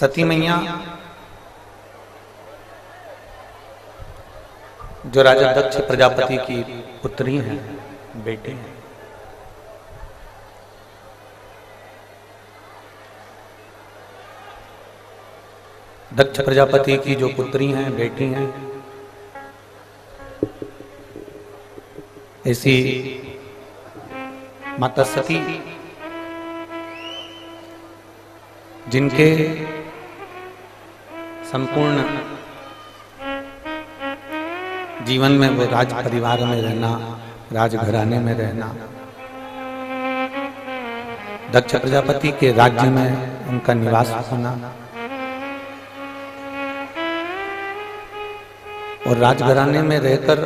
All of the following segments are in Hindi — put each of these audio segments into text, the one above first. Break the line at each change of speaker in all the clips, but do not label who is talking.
सती मैया जो राजा दक्ष प्रजापति की पुत्री हैं, बेटे हैं। दक्ष प्रजापति की जो पुत्री हैं, बेटी हैं, ऐसी माता सती जिनके संपूर्ण जीवन में वो राज परिवार में रहना, राजघराने में रहना, दक्ष प्रजापति के राज्य में उनका निवास होना और राजघराने में रहकर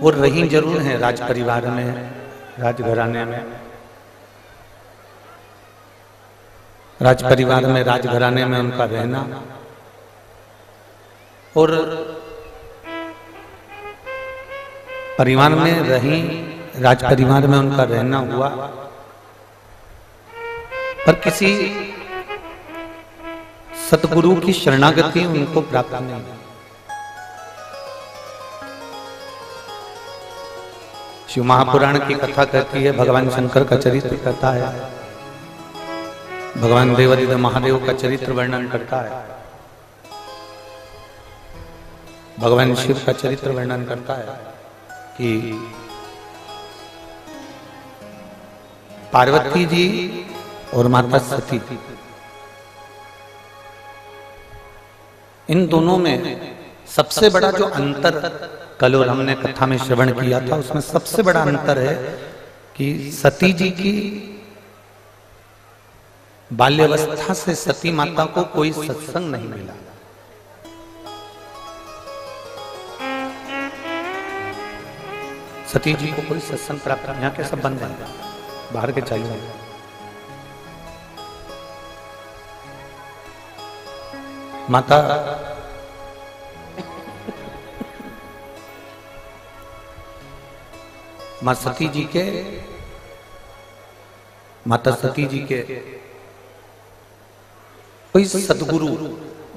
वो रही जरूर हैं राज परिवार में, राजघराने में, राज परिवार में, राजघराने में उनका रहना और परिवार में रही, राज परिवार में उनका रहना हुआ, पर किसी सतगुरु की शरणागति उनको प्राप्त नहीं। शिव महापुराण की कथा कहती है, भगवान शंकर का चरित्र कहता है, भगवान देवादिदेव महादेव का चरित्र वर्णन करता है, भगवान शिव का चरित्र वर्णन करता है कि पार्वती जी और माता सती, इन दोनों में सबसे बड़ा जो अंतर कल और हमने कथा में श्रवण किया था, उसमें सबसे बड़ा अंतर है कि सती जी की बाल्यावस्था से सती माता को कोई सत्संग नहीं मिला। सती जी को कोई सत्संग प्राप्त, यहाँ के सब बंद हैं, बाहर के चाहिए। माता सती जी के, माता सती जी के कोई सदगुरु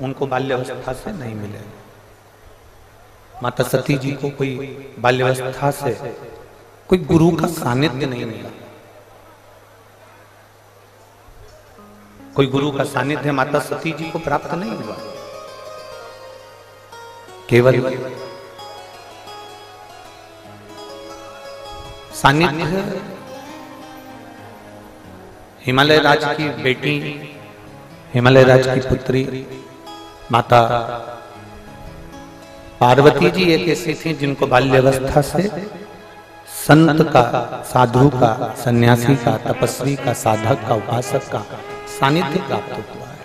उनको बाल्यावस्था से नहीं मिले। माता सती जी को कोई बाल्यावस्था से कोई गुरु का सानिध्य नहीं मिला। कोई गुरु का सानिध्य माता सती जी को प्राप्त नहीं हुआ। केवल सानिध्य हिमालय राज की बेटी, हिमालय राज की पुत्री माता पार्वती जी एक ऐसी थी जिनको बाल्यावस्था से संत का, साधु का, सन्यासी का, तपस्वी का, साधक का, उपासक का सानिध्य प्राप्त हुआ है।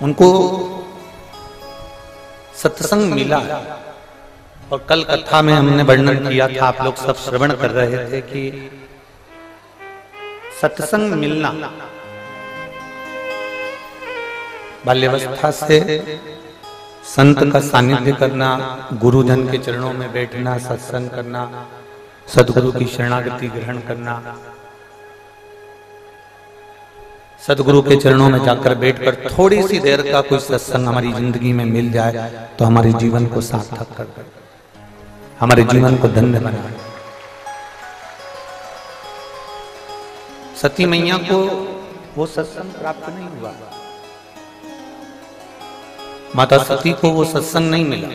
उनको सत्संग मिला। और कल कथा में हमने वर्णन किया था, आप लोग सब श्रवण कर रहे थे कि सत्संग मिलना, बाल्यावस्था से संत का सानिध्य करना, गुरुजन के चरणों में बैठना, सत्संग करना, सदगुरु की शरणागति ग्रहण करना, सदगुरु के चरणों में जाकर बैठकर थोड़ी सी देर का कोई सत्संग हमारी जिंदगी में मिल जाए तो हमारे जीवन को सार्थक कर दे, हमारे जीवन को धन्य बना। सती मैया को वो सत्संग प्राप्त नहीं हुआ, माता सती को वो सत्संग नहीं मिला,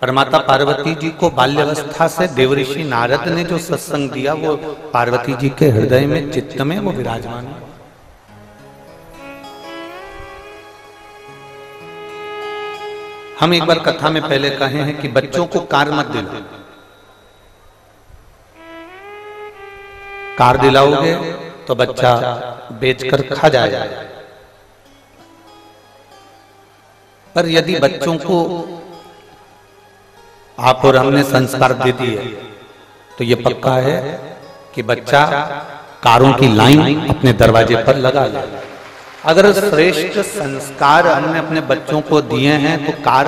पर माता पार्वती जी को बाल्यावस्था से देवऋषि नारद ने जो सत्संग दिया वो पार्वती जी के हृदय में, चित्त में वो विराजमान है। हम एक बार कथा में पहले कहे हैं कि बच्चों को कार मत दिलाओ, कार दिलाओगे तो बच्चा बेचकर खा जाएगा। पर यदि बच्चों को आप और हमने संस्कार दे दिए तो ये पक्का है कि बच्चा कारों की लाइन अपने दरवाजे पर लगा ले। अगर श्रेष्ठ संस्कार हमने अपने बच्चों को दिए हैं तो कार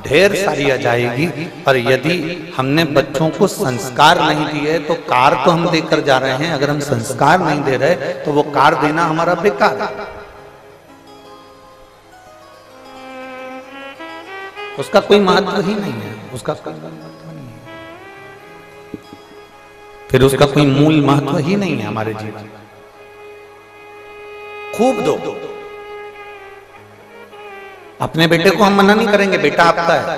ढेर सारी आ जाएगी। पर यदि हमने बच्चों को संस्कार नहीं दिए तो कार तो हम देकर जा रहे हैं, अगर हम संस्कार नहीं दे रहे तो वो कार देना हमारा बेकार है। उसका कोई महत्व ही नहीं है, उसका कोई महत्व नहीं है, फिर उसका कोई मूल महत्व ही नहीं है हमारे जीवन। खूब दो, अपने बेटे को हम मना नहीं करेंगे, बेटा आपका है,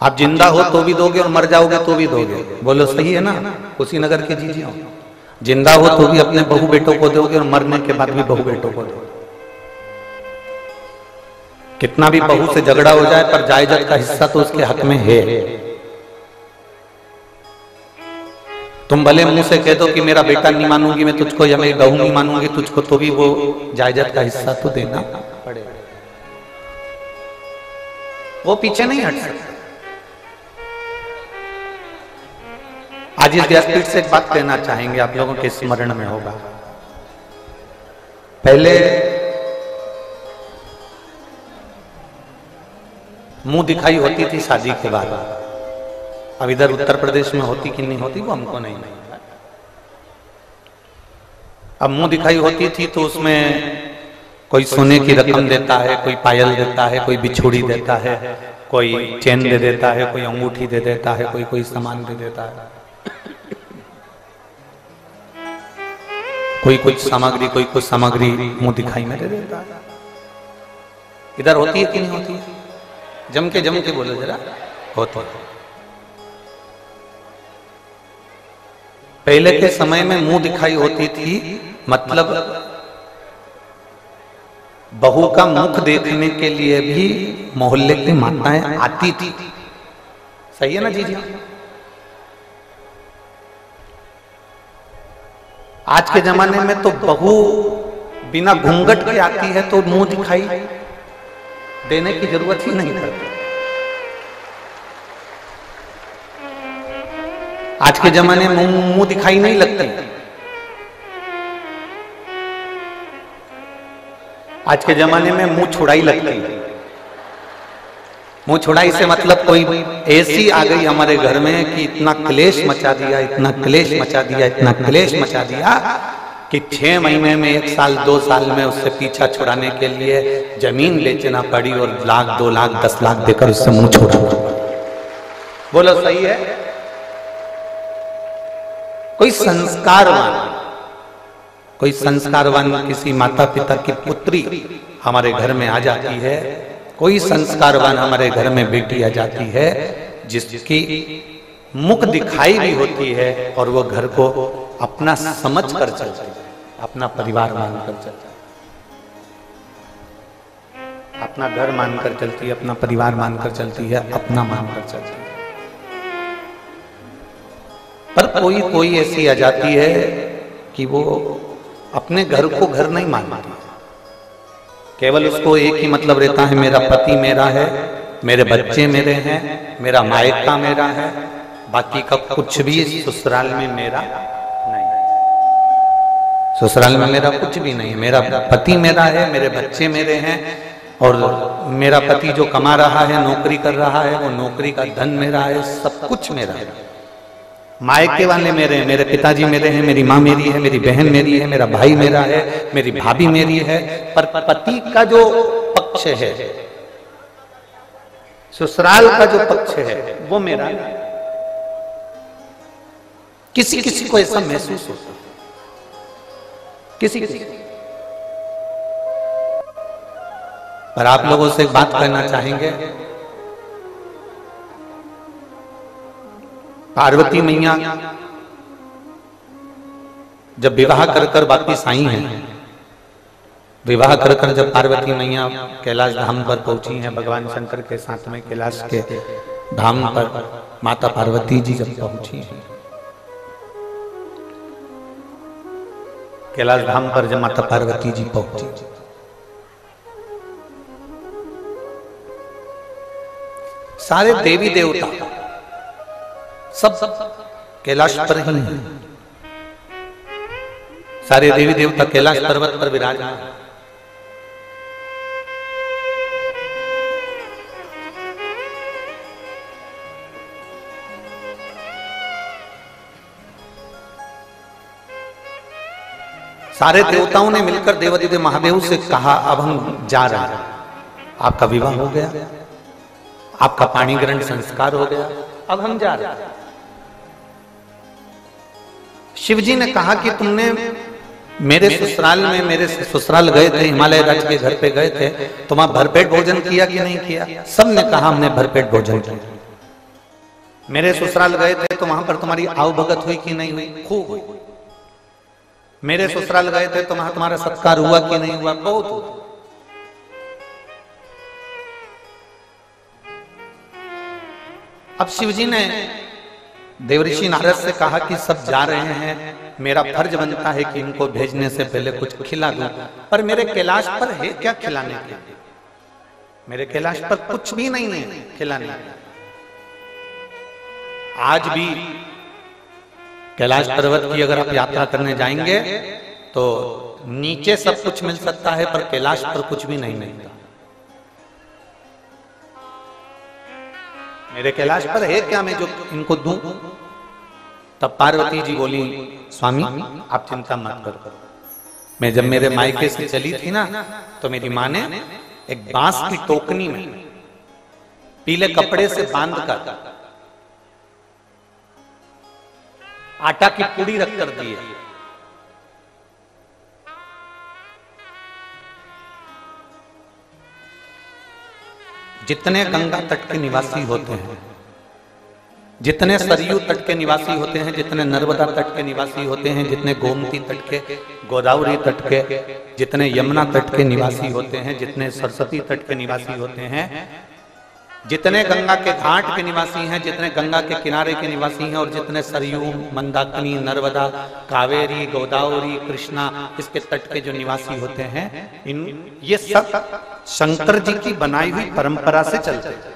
आप जिंदा हो तो भी दोगे और मर जाओगे तो भी दोगे। बोलो सही है ना? कुशीनगर के जीजिए, जिंदा हो तो भी अपने बहू बेटों को दोगे और मरने के बाद भी बहू बेटों को दोगे। कितना भी बहू से झगड़ा हो जाए पर जायदाद का हिस्सा तो उसके हक में है। तुम भले मुंह से कह दो कि मेरा बेटा नहीं मानूंगी मैं तुझको, या मेरी बहू नहीं मानूंगी तुझको, तो भी वो जायदाद का हिस्सा तो देना पड़ेगा, वो पीछे नहीं हट सकता। आज इस व्यासपीठ से एक बात कहना चाहेंगे, आप लोगों के स्मरण में होगा। पहले मुंह दिखाई होती थी शादी के बाद, अब इधर उत्तर प्रदेश में होती कि नहीं होती वो हमको नहीं पता। अब मुंह दिखाई होती थी तो उसमें कोई सोने की रकम देता है, कोई पायल देता है, कोई बिछुड़ी देता है, कोई चेन दे देता है, कोई अंगूठी दे देता है, कोई कोई सामान दे देता है, कोई कुछ सामग्री, कोई कुछ सामग्री मुंह दिखाई में दे देता है। इधर होती है कि नहीं होती है? जम के बोलो जरा, होती है। पहले के समय में मुंह दिखाई होती थी, मतलब बहू का मुख देखने के लिए भी मोहल्ले की माताएं आती थी। सही है ना जी? आज के जमाने में तो बहू बिना घूंघट के आती है तो मुंह दिखाई देने की जरूरत ही नहीं पड़ती। आज के जमाने में मुंह दिखाई नहीं लगती। आज के जमाने में मुंह छुड़ाई लगती है। मुंह छुड़ाई से मतलब कोई ऐसी आ गई हमारे घर में कि इतना क्लेश मचा दिया, इतना क्लेश मचा दिया, इतना क्लेश मचा दिया कि 6 महीने में 1 साल 2 साल में उससे पीछा छुड़ाने के लिए जमीन बेचना पड़ी और लाख 2 लाख 10 लाख देकर उससे मुंह छुड़ाना पड़ा। बोलो सही है? कोई संस्कारवान किसी माता पिता की पुत्री हमारे घर में आ जाती है, कोई संस्कारवान हमारे घर में बेटी आ जाती है जिसकी मुख दिखाई भी होती है और वो घर को अपना समझ कर चलती है, अपना परिवार मानकर चलती है, अपना घर मानकर चलती है, अपना परिवार मानकर चलती है, अपना मानकर चलती है। पर कोई कोई ऐसी आ जाती है कि वो अपने घर को घर नहीं मानती, केवल उसको एक ही मतलब रहता है, मेरा पति मेरा है, मेरे बच्चे मेरे हैं, मेरा मायका मेरा है, बाकी का कुछ भी ससुराल में मेरा नहीं, ससुराल में मेरा कुछ भी नहीं है, मेरा पति मेरा है, मेरे बच्चे मेरे हैं, और मेरा पति जो कमा रहा है, नौकरी कर रहा है, वो नौकरी का धन मेरा है, सब कुछ मेरा है। मायके वाले मेरे हैं, मेरे पिताजी मेरे हैं, मेरी माँ मेरी है, मेरी बहन मेरी है, मेरा भाई मेरा है, मेरी भाभी मेरी है, पर पति का जो पक्ष है, ससुराल का जो पक्ष है, वो मेरा नहीं। किसी किसी को ऐसा महसूस होता, किसी किसी। पर आप लोगों से एक बात कहना चाहेंगे, पार्वती मैया जब विवाह कर कर वापिस आई हैं, विवाह कर कर जब पार्वती मैया कैलाश धाम पर पहुंची हैं, भगवान शंकर के साथ में कैलाश के धाम पर माता पार्वती जी जब पहुंची हैं, कैलाश धाम पर जब माता पार्वती जी पहुंची, सारे देवी देवता सब कैलाश पर ही हैं। सारे देवी देवता कैलाश पर्वत पर विराजमान हैं। सारे देवताओं ने मिलकर देवादिदेव महादेव से कहा अब हम जा रहे हैं, आपका विवाह हो गया, आपका पाणी ग्रहण संस्कार हो गया, अब हम जा रहे हैं। शिव जी ने कहा कि तुमने मेरे ससुराल गए थे, हिमालय राज के घर पे गए थे, तो वहां भरपेट भोजन किया कि नहीं किया? सब ने कहा हमने भरपेट भोजन किया। मेरे ससुराल गए थे तो वहां पर तुम्हारी आव भगत हुई कि नहीं हुई? खूब हुई। मेरे ससुराल गए थे तो वहां तुम्हारा सत्कार हुआ कि नहीं हुआ? बहुत हुआ। अब शिवजी ने देवऋषि नारद से कहा कि सब जा रहे हैं, मेरा फर्ज बनता है कि इनको भेजने से पहले कुछ खिला दूं, पर मेरे कैलाश पर है क्या खिलाने के लिए? मेरे कैलाश पर कुछ भी नहीं है खिलाने के। आज भी कैलाश पर्वत की अगर आप यात्रा करने जाएंगे तो नीचे सब कुछ मिल सकता है, पर कैलाश पर कुछ भी नहीं मिलता। मेरे कैलाश पर है क्या मैं जो इनको दूं? तब पार्वती जी बोली, स्वामी आप चिंता मत करो। मैं जब मेरे मायके से चली थी ना, तो मेरी माँ ने एक बांस की टोकनी में पीले कपड़े से बांधकर आटा की पूड़ी रखकर दी है। जितने गंगा तट के निवासी होते हैं, जितने सरयू तट के निवासी होते हैं, जितने नर्मदा तट के निवासी होते हैं, जितने गोमती तट के, गोदावरी तट के, जितने यमुना तट के निवासी होते हैं, जितने सरस्वती तट के निवासी होते हैं, जितने गंगा के घाट के निवासी हैं, जितने गंगा के किनारे के निवासी हैं, और जितने सरयू, मंदाकिनी, नर्मदा, कावेरी, गोदावरी, कृष्णा, इसके तट के जो निवासी होते हैं, ये सब शंकर जी की बनाई हुई परंपरा से चलते हैं।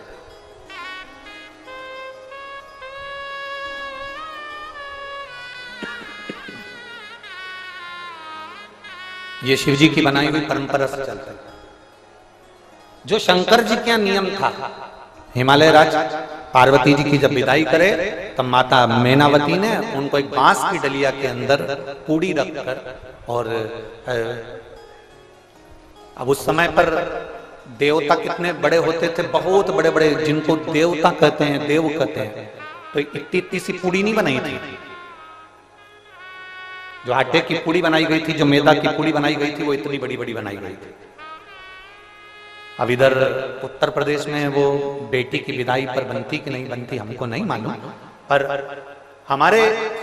ये शिव जी की बनाई हुई परंपरा से चलता है। जो शंकर जी का नियम था, हिमालय राज पार्वती जी की जब विदाई करे तब माता मैनावती ने उनको एक बांस की डलिया के अंदर पूड़ी रखकर, और अब उस समय पर देवता कितने बड़े होते थे, बहुत बड़े बड़े, जिनको देवता कहते हैं, देव कहते हैं, तो इतनी इतनी सी पूड़ी नहीं बनाई थी। जो आटे की पूड़ी बनाई गई थी, जो मैदा की पूड़ी बनाई गई थी, वो इतनी बड़ी बड़ी बनाई गई थी। अब इधर उत्तर प्रदेश में वो बेटी की विदाई पर बनती कि नहीं बनती हमको नहीं मालूम, पर हमारे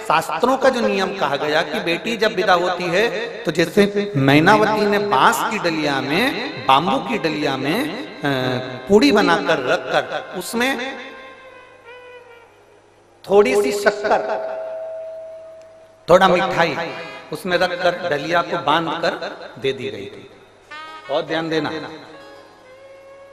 शास्त्रों का जो नियम कहा गया कि बेटी जब विदा होती है तो जैसे मैनावती ने बांस की डलिया में, बांबू की डलिया में पूड़ी बनाकर रखकर उसमें थोड़ी सी शक्कर, थोड़ा मिठाई उसमें रखकर डलिया को बांधकर दे दी गई थी। और ध्यान देना,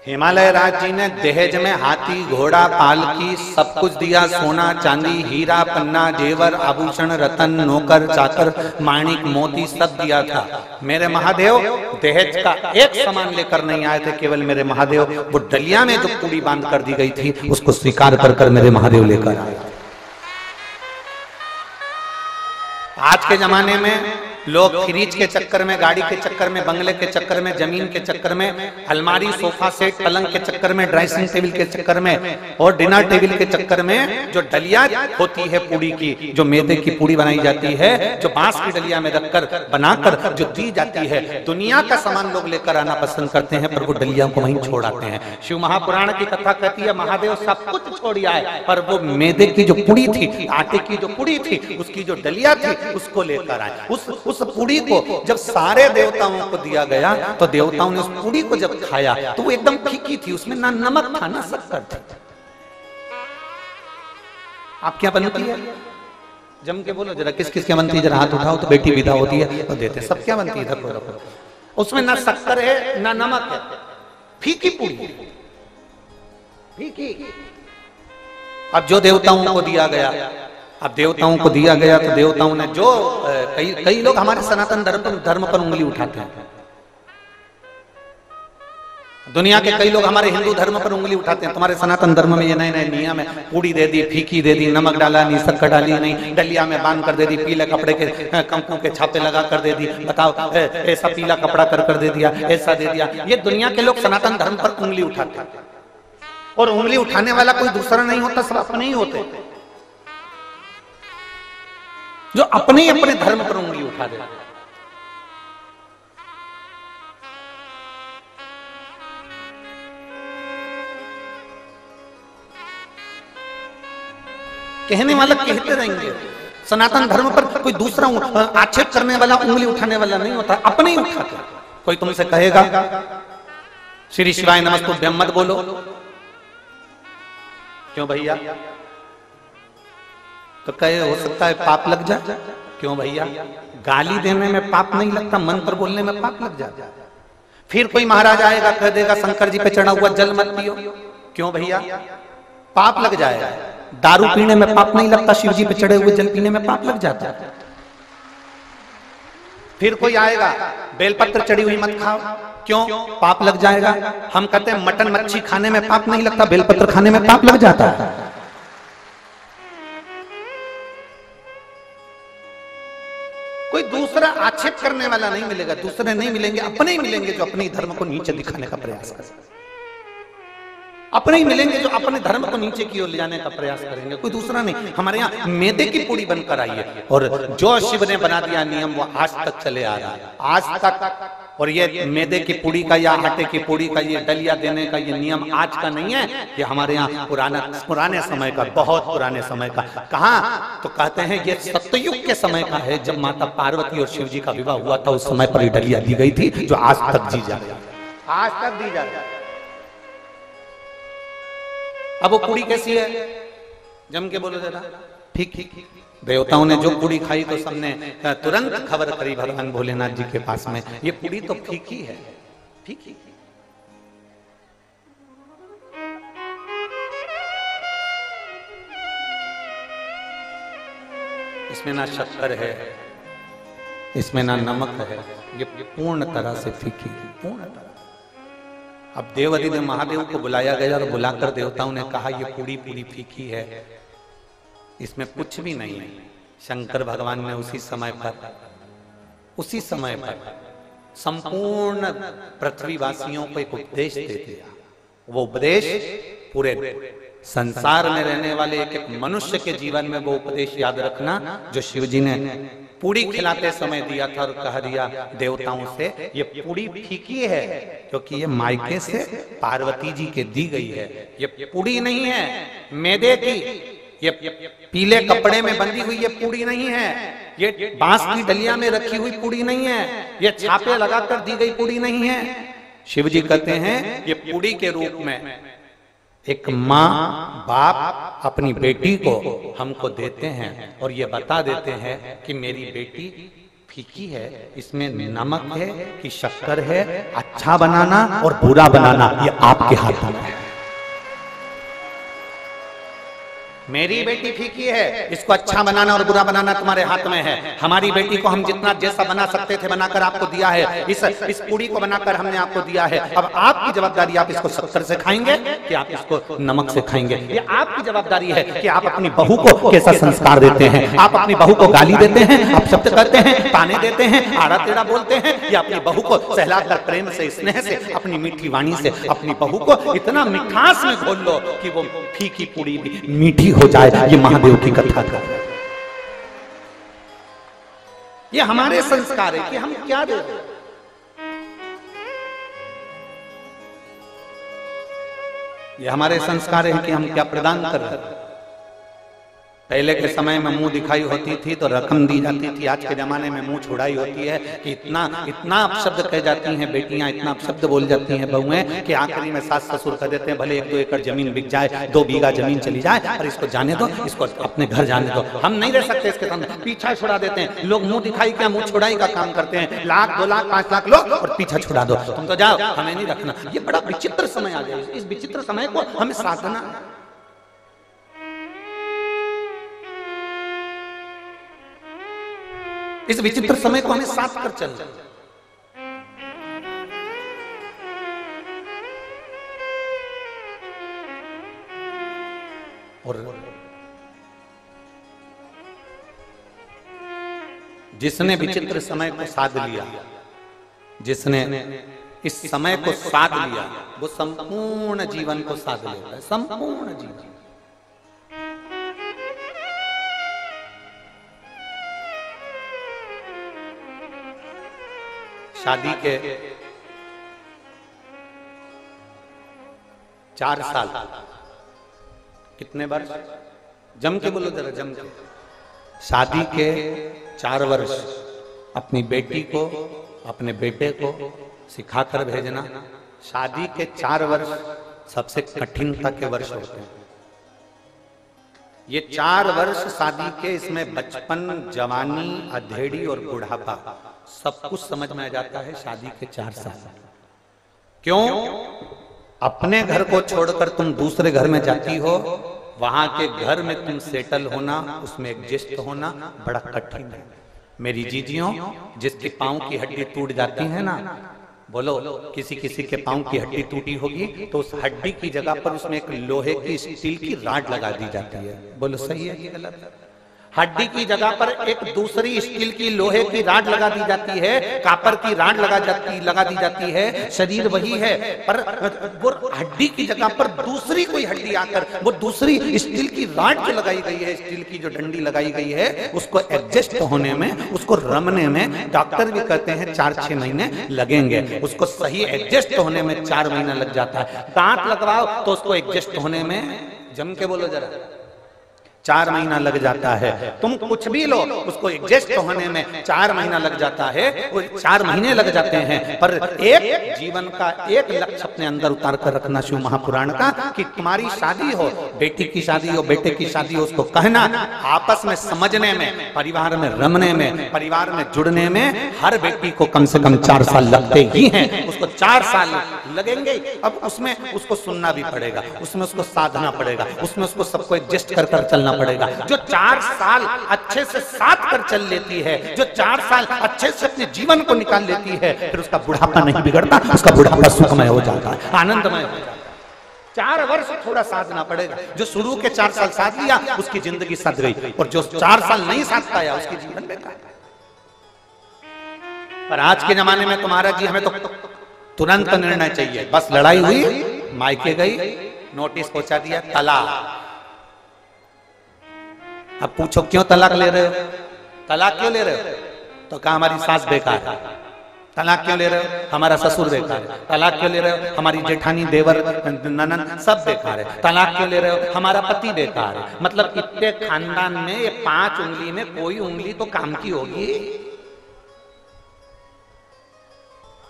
हिमालय राज जी ने दहेज में हाथी, घोड़ा, पालकी सब कुछ दिया, सोना, चांदी, हीरा, पन्ना, जेवर, आभूषण, रतन, नौकर, चाकर, माणिक, मोती सब दिया था। मेरे महादेव दहेज का एक सामान लेकर नहीं आए थे, केवल मेरे महादेव वो डलिया में जो पूड़ी बांध कर दी गई थी उसको स्वीकार कर मेरे महादेव लेकर आए। आज के जमाने में लोग फ्रिज के चक्कर में, गाड़ी के चक्कर में, बंगले के चक्कर में, जमीन के चक्कर में, अलमारी, सोफा सेट, पलंग के चक्कर में, ड्रेसिंग टेबल के चक्कर में और डिनर टेबल के चक्कर में जो डलिया होती है पूड़ी की, जो मैदे की पूड़ी बनाई जाती है, जो बांस की डलिया में रखकर बनाकर जो दी जाती है, दुनिया का सामान लोग लेकर आना पसंद करते हैं, पर वो डलिया को वहीं छोड़ आते हैं। शिव महापुराण की कथा कहती है महादेव सब कुछ छोड़ आए, पर वो मैदे की जो पूड़ी थी, आटे की जो पूड़ी थी, उसकी जो डलिया थी उसको लेकर आए। उस पूड़ी को जब सारे देवताओं को दिया गया तो देवताओं ने उस पूड़ी को जब खाया तो वो एकदम फीकी थी, उसमें ना नमक था ना शक्कर थी। आप क्या बनती है? जम के बोलो जरा, किस किस क्या बनती है? जरा हाथ उठाओ तो बेटी विदा होती है तो देते। सब क्या बनती है? इधर उसमें ना शक्कर है ना नमक है, फीकी पूड़ी, फीकी। अब जो देवताओं को दिया गया, अब देवताओं को दिया गया तो देवताओं ने जो कई लोग हमारे सनातन धर्म पर उंगली उठाते हैं। दुनिया के कई लोग हमारे हिंदू धर्म पर उंगली उठाते हैं, तुम्हारे सनातन धर्म में ये नए नए नियम है, पूड़ी दे दी, फीकी दे दी, नमक डाला नहीं, शक्कर डाली नहीं, डलिया में बांध कर दे दी, पीले कपड़े के कंकु के छापे लगा कर दे दी, बताओ ऐसा पीला कपड़ा कर दे दिया, ऐसा दे दिया। ये दुनिया के लोग सनातन धर्म पर उंगली उठाते हैं, और उंगली उठाने वाला कोई दूसरा नहीं होता, सब अपने ही होते जो अपने अपने धर्म पर उंगली उठा देते। कहने वाला कहते रहेंगे, सनातन धर्म पर कोई दूसरा आक्षेप करने वाला, उंगली उठाने वाला नहीं होता, अपने ही उठाते। कोई तुमसे कहेगा श्री शिवाय नमस्तुभ्यम मत बोलो, क्यों भैया? तो कहे हो सकता है पाप लग जाए, क्यों भैया? गाली देने में पाप नहीं लगता, मंत्र बोलने में पाप लग जाता। फिर कोई महाराज आएगा कह देगा शंकर जी पे चढ़ा हुआ जल मत पियो, क्यों भैया? पाप लग जाएगा। दारू पीने में पाप नहीं लगता, शिव जी पे चढ़े हुए जल पीने में पाप लग जाता है। फिर कोई आएगा बेलपत्र चढ़ी हुई मत खाओ, क्यों? पाप लग जाएगा। हम कहते हैं मटन मच्छी खाने में पाप नहीं लगता, बेलपत्र खाने में पाप लग जाता है। कोई दूसरा आक्षेप करने वाला नहीं मिलेगा, दूसरे नहीं मिलेंगे, अपने ही मिलेंगे जो अपने धर्म को नीचे दिखाने का प्रयास करेंगे, अपने ही मिलेंगे जो अपने धर्म को नीचे की ओर ले जाने का प्रयास करेंगे, कोई दूसरा नहीं। हमारे यहाँ मैदे की पूड़ी बनकर आई है, और जो शिव ने बना दिया नियम वो आज तक चले आ रहा है, आज तक। और ये मैदे की पूड़ी का या आटे की पूड़ी का ये डलिया देने का ये नियम आज का नहीं है, ये हमारे यहाँ पुराने समय का, बहुत पुराने समय का। कहाँ? तो कहते हैं ये सत्ययुग के समय का है, जब माता पार्वती और शिव जी का विवाह हुआ था, उस समय पर ये डलिया दी गई थी, जो आज तक दी जा रही है, आज तक दी जा रही है। अब वो पूड़ी कैसी है? जम के बोलो जरा। ठीक ठीक। देवताओं ने जो पूड़ी खाई तो सबने तुरंत खबर करी भगवान भोलेनाथ जी के पास में, ये पूड़ी तो फीकी है, फीकी। इसमें ना शक्कर है, इसमें ना नमक है, ये पूर्ण तरह से फीकी है, पूर्ण तरह। अब देवाधिदेव महादेव को बुलाया गया और बुलाकर देवताओं ने कहा ये पूरी पूरी फीकी है, इसमें कुछ भी नहीं है। शंकर भगवान ने उसी समय पर संपूर्ण पृथ्वीवासियों को एक उपदेश दे दिया। वो उपदेश पूरे संसार में रहने वाले एक एक मनुष्य के जीवन में वो उपदेश याद रखना, जो शिव जी ने पूड़ी खिलाते समय दिया था, और कह दिया देवताओं से ये पूड़ी फीकी है, क्योंकि ये मायके से पार्वती जी के दी गई है। ये पूड़ी नहीं है मैदे की, ये पीले कपड़े में बंधी हुई ये पूड़ी नहीं है, ये बांस की डलिया में रखी हुई पूड़ी नहीं है, ये छापे लगाकर दी गई पूड़ी नहीं है। शिव जी कहते हैं ये पूड़ी के रूप में एक माँ बाप अपनी बेटी को हमको देते हैं, और ये बता देते हैं कि मेरी बेटी फीकी है, इसमें नमक है कि शक्कर है, अच्छा बनाना और बुरा बनाना ये आपके हाथ में है। मेरी बेटी फीकी है, इसको अच्छा बनाना और बुरा बनाना तुम्हारे हाथ में है। हमारी बेटी को हम जितना जैसा बना सकते थे बनाकर आपको दिया है, इस पूड़ी को बनाकर हमने आपको दिया है। अब आपकी जवाबदारी, आप इसको शक्कर से खाएंगे कि आप इसको नमक से खाएंगे, ये आपकी जवाबदारी है कि आप अपनी बहू को कैसा संस्कार देते हैं। आप अपनी बहू को गाली देते हैं, आप शब्द करते हैं, ताने देते हैं, आड़ा टेढ़ा बोलते हैं, या अपनी बहू को सहलाकर प्रेम से, स्नेह से, अपनी मीठी वाणी से अपनी बहू को इतना मिठास में घोल लो कि वो फीकी पूड़ी भी मीठी हो जाए। ये महादेव की कथा का, ये हमारे संस्कार है कि हम क्या दे रहे हैं। ये हमारे संस्कार है कि हम क्या प्रदान कर रहे हैं। पहले के समय में मुंह दिखाई होती थी तो रकम दी जाती थी, आज के जमाने में मुंह छुड़ाई होती है कि इतना अपशब्द कह जाती हैं बेटियां, इतना अपशब्द बोल जाती हैं बहुएं कि आखिरी में सास ससुर कह देते हैं भले 1-2 एकड़ जमीन बिक जाए, 2 बीघा जमीन चली जाए, और इसको जाने दो, इसको अपने घर जाने दो, हम नहीं रह सकते इसके सामने। पीछा छुड़ा देते हैं लोग, मुंह दिखाई क्या मुंह छुड़ाई का काम करते हैं। 1,00,000, 2,00,000, 5,00,000 लो और पीछा छुड़ा दो, तुम तो जाओ, हमें नहीं रखना। ये बड़ा विचित्र समय आ गया, इस विचित्र समय को हमें साधना, इस विचित्र समय को हमें साथ कर चलना। और जिसने विचित्र समय को साध लिया, जिसने इस समय को साध लिया, वो संपूर्ण जीवन को साध लेता है, संपूर्ण जीवन। शादी के 4 साल, कितने वर्ष, जम के बोलो जरा, जम के। शादी के 4 वर्ष अपनी बेटी को, अपने बेटे को सिखाकर भेजना। शादी के 4 वर्ष सबसे कठिनता के वर्ष होते हैं। ये 4 वर्ष शादी के, इसमें बचपन, जवानी, अधेड़ी और बुढ़ापा सब कुछ समझ में आ जाता है शादी के 4 साल। क्यों? अपने घर को छोड़कर तुम दूसरे घर में जाती हो, वहां के घर में तुम सेटल होना, उसमें एडजस्ट होना बड़ा कठिन है। मेरी जीजियों, जिसके पांव की हड्डी टूट जाती है ना, बोलो किसी किसी के पांव की हड्डी टूटी होगी तो उस हड्डी की जगह पर उसमें एक लोहे की, स्टील की राड लगा दी जाती है। बोलो सही है कि गलत है? हड्डी की जगह पर एक दूसरी स्टील की, लोहे की राड लगा दी जाती है, कापर की राड लगा दी जाती है। शरीर वही है, पर वो हड्डी की जगह पर दूसरी कोई हड्डी आकर, वो दूसरी स्टील की राड जो लगाई गई है, स्टील की जो डंडी लगाई गई है, उसको एडजस्ट होने में, उसको रमने में डॉक्टर भी कहते हैं 4-6 महीने लगेंगे। उसको सही एडजस्ट होने में 4 महीना लग जाता है। दांत लगवाओ तो उसको एडजस्ट होने में, जम के बोलो जरा, 4 महीना लग जाता है। तुम कुछ भी लो, उसको एडजस्ट होने में 4 महीना लग जाता है, वो 4 महीने लग जाते हैं। पर एक जीवन का एक लक्ष्य अपने अंदर उतार कर रखना शिव महापुराण का, कि तुम्हारी शादी हो, बेटी की शादी हो, बेटे की शादी हो, उसको कहना, आपस में समझने में, परिवार में रमने में, परिवार में जुड़ने में हर बेटी को कम से कम 4 साल लगते ही हैं। उसको 4 साल लगेंगे। अब उसमें उसको सुनना भी पड़ेगा, उसमें उसको साधना पड़ेगा, उसमें उसको सबको एडजस्ट कर कर चलना पड़ेगा। जो 4 साल अच्छे से साथ कर चल लेती है, जो 4 साल अच्छे से अपने जीवन को निकाल लेती है, फिर उसका बुढ़ापा नहीं बिगड़ता, उसका बुढ़ापा सुखमय हो जाता है, आनंदमय हो जाता है। 4 वर्ष थोड़ा साधना पड़ेगा। जो शुरू के 4 साल साध लिया, उसकी जिंदगी सध गई, और जो 4 साल नहीं साध पाया, उसकी जीवन बेकार। पर आज के जमाने में तुम्हारा जी, हमें तो तुरंत निर्णय चाहिए। बस लड़ाई हुई, मायके गई, नोटिस पहुंचा दिया, तलाक। अब पूछो क्यों तलाक ले रहे हो? तलाक क्यों ले रहे हो? तो कहा हमारी सास बेकार है। तलाक क्यों ले रहे हो? हमारा ससुर बेकार है। तलाक क्यों ले रहे हो? हमारी जेठानी, देवर, ननद सब बेकार है। तलाक क्यों ले रहे हो? हमारा पति बेकार है। मतलब इतने खानदान में ये 5 उंगली में कोई उंगली तो काम की होगी।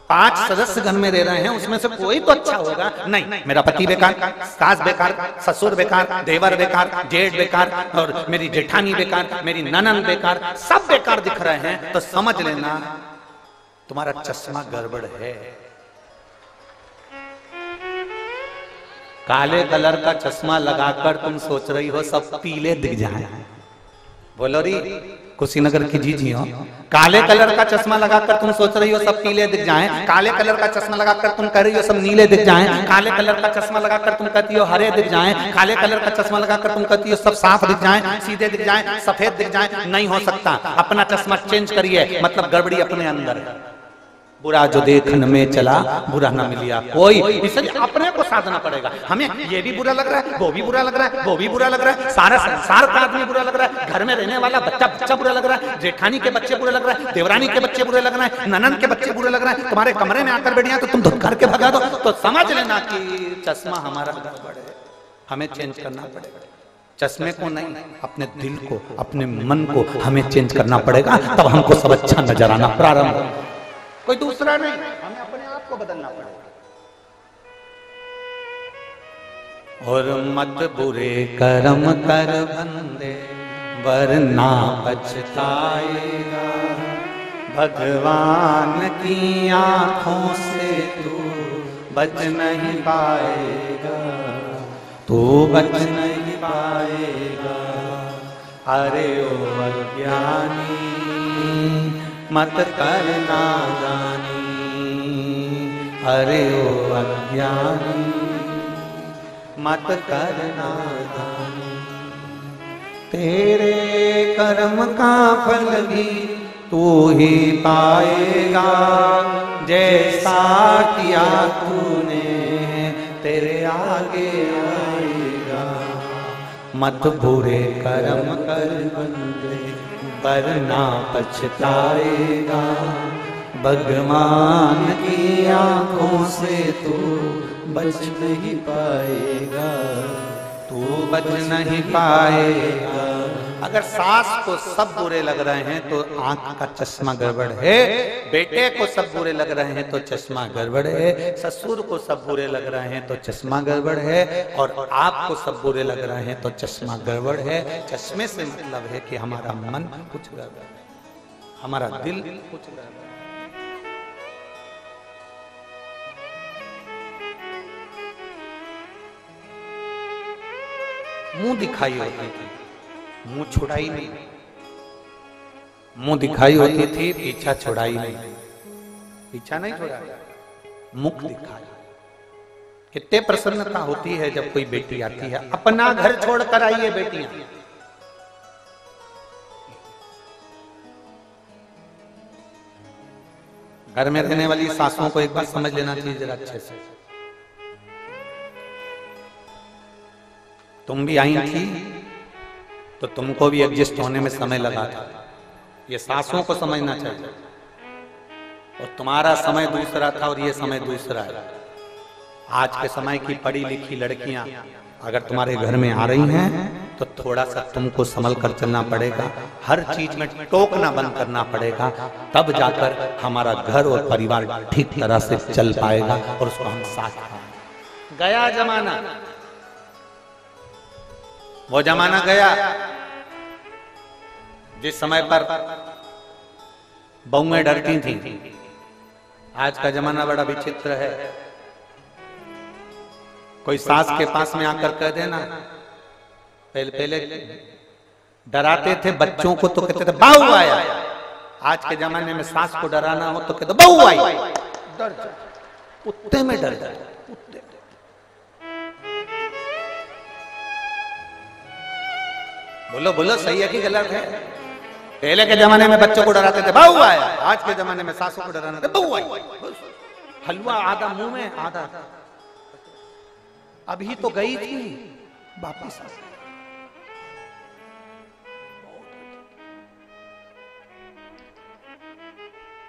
5 सदस्य घर में रह रहे हैं, उसमें से कोई तो अच्छा होगा। नहीं, मेरा पति बेकार, सास बेकार, ससुर बेकार, देवर बेकार, जेठ बेकार, और मेरी जेठानी बेकार, मेरी ननद बेकार, सब बेकार दिख रहे हैं, तो समझ लेना तुम्हारा चश्मा गड़बड़ है। काले कलर का चश्मा लगाकर तुम सोच रही हो सब पीले दिख जाए। बोलो री, कुशीनगर की जीजी हो, काले कलर का चश्मा लगाकर तुम सोच रही हो सब पीले दिख जाएं, काले कलर का चश्मा लगाकर तुम कह रही हो सब नीले दिख जाएं, काले कलर का चश्मा लगाकर तुम कहती हो हरे दिख जाएं, काले कलर का चश्मा लगाकर तुम कहती हो सब साफ दिख जाएं, सीधे दिख जाएं, सफेद दिख जाएं। नहीं हो सकता। अपना चश्मा चेंज करिए, मतलब गड़बड़ी अपने अंदर है। बुरा जो देखने में चला बुरा ना मिलिया कोई, इसलिए अपने को साधना पड़ेगा। हमें ये भी बुरा लग रहा है, वो भी बुरा लग रहा है, वो भी बुरा लग रहा है, सारा संसार का आदमी बुरा लग रहा है, घर में रहने वाला बच्चा बुरा लग रहा है, जेठानी के बच्चे बुरे लग रहा है, देवरानी के बच्चे बुरे लग रहे हैं, ननद के बच्चे बुरे लग रहे हैं। तुम्हारे कमरे में आकर बैठ जाए तो तुम धुतकार के भगा दो, तो समझ लेना कि चश्मा हमारा गड़बड़ है, हमें चेंज करना पड़ेगा। चश्मे को नहीं, अपने दिल को, अपने मन को हमें चेंज करना पड़ेगा, तब हमको सब अच्छा नजर आना प्रारंभ होगा। कोई दूसरा नहीं, हमें अपने आप को बदलना पड़ेगा। और मत बुरे कर्म कर बंदे वरना पछताएगा, भगवान की आंखों से तू बच नहीं पाएगा, तू बच नहीं पाएगा। अरे ओ अज्ञानी मत करना जानी, अरे ओ अज्ञानी मत करना जानी। तेरे कर्म का फल भी तू ही पाएगा, जैसा किया तूने तेरे आगे आएगा। मत बुरे कर्म कर बंदे वरना पछताएगा, भगवान की आंखों से तू बच नहीं पाएगा, तू बच नहीं पाएगा। अगर सास को सब बुरे लग रहे हैं तो आंख का चश्मा गड़बड़ है, बेटे को सब बुरे लग रहे हैं तो चश्मा गड़बड़ है, ससुर को सब बुरे लग रहे हैं तो चश्मा गड़बड़ है, और आपको सब बुरे लग रहे हैं तो चश्मा गड़बड़ है। चश्मे से मतलब है कि हमारा मन कुछ गड़बड़ है, हमारा दिल कुछ गड़बड़ है। मुंह दिखाई होती थी, मुंह छुड़ाई नहीं, मुंह दिखाई होती थी, पीछा छुड़ाई नहीं, पीछा नहीं छुड़ाया, मुख दिखाया। कितने प्रसन्नता होती है जब कोई बेटी आती है, अपना घर छोड़कर आई है बेटियां, घर में रहने वाली सासों को एक बार समझ लेना चाहिए जरा अच्छे से। तुम भी आई थी तो तुमको भी एडजस्ट होने में समय लगा था, ये सासों को समझना चाहिए। और तुम्हारा समय दूसरा था और ये समय दूसरा है। आज के समय की पढ़ी लिखी लड़कियां अगर तुम्हारे घर में आ रही हैं तो थोड़ा सा तुमको संभल कर चलना पड़ेगा, हर चीज में टोकना बंद करना पड़ेगा, तब जाकर हमारा घर और परिवार ठीक तरह से चल पाएगा और उसको हम साथ पाएंगे। गया जमाना, वो जमाना गया जिस समय पर बहुएं डरती थी। आज का जमाना बड़ा विचित्र है, कोई सास के पास में आकर कह देना, पहले डराते थे बच्चों को तो कहते थे बहू आया, आज के जमाने में सास को डराना हो तो कहते बहू आई, डर जाए, कुत्ते में डर जाए, कुत्ते। बोलो बोलो सही है कि गलत है? पहले के जमाने में बच्चों को डराते थे बहू आया, आज के जमाने में सासों को डराना थे बहू आई। हलवा आधा मुंह में आधा, अभी तो गई थी वापस।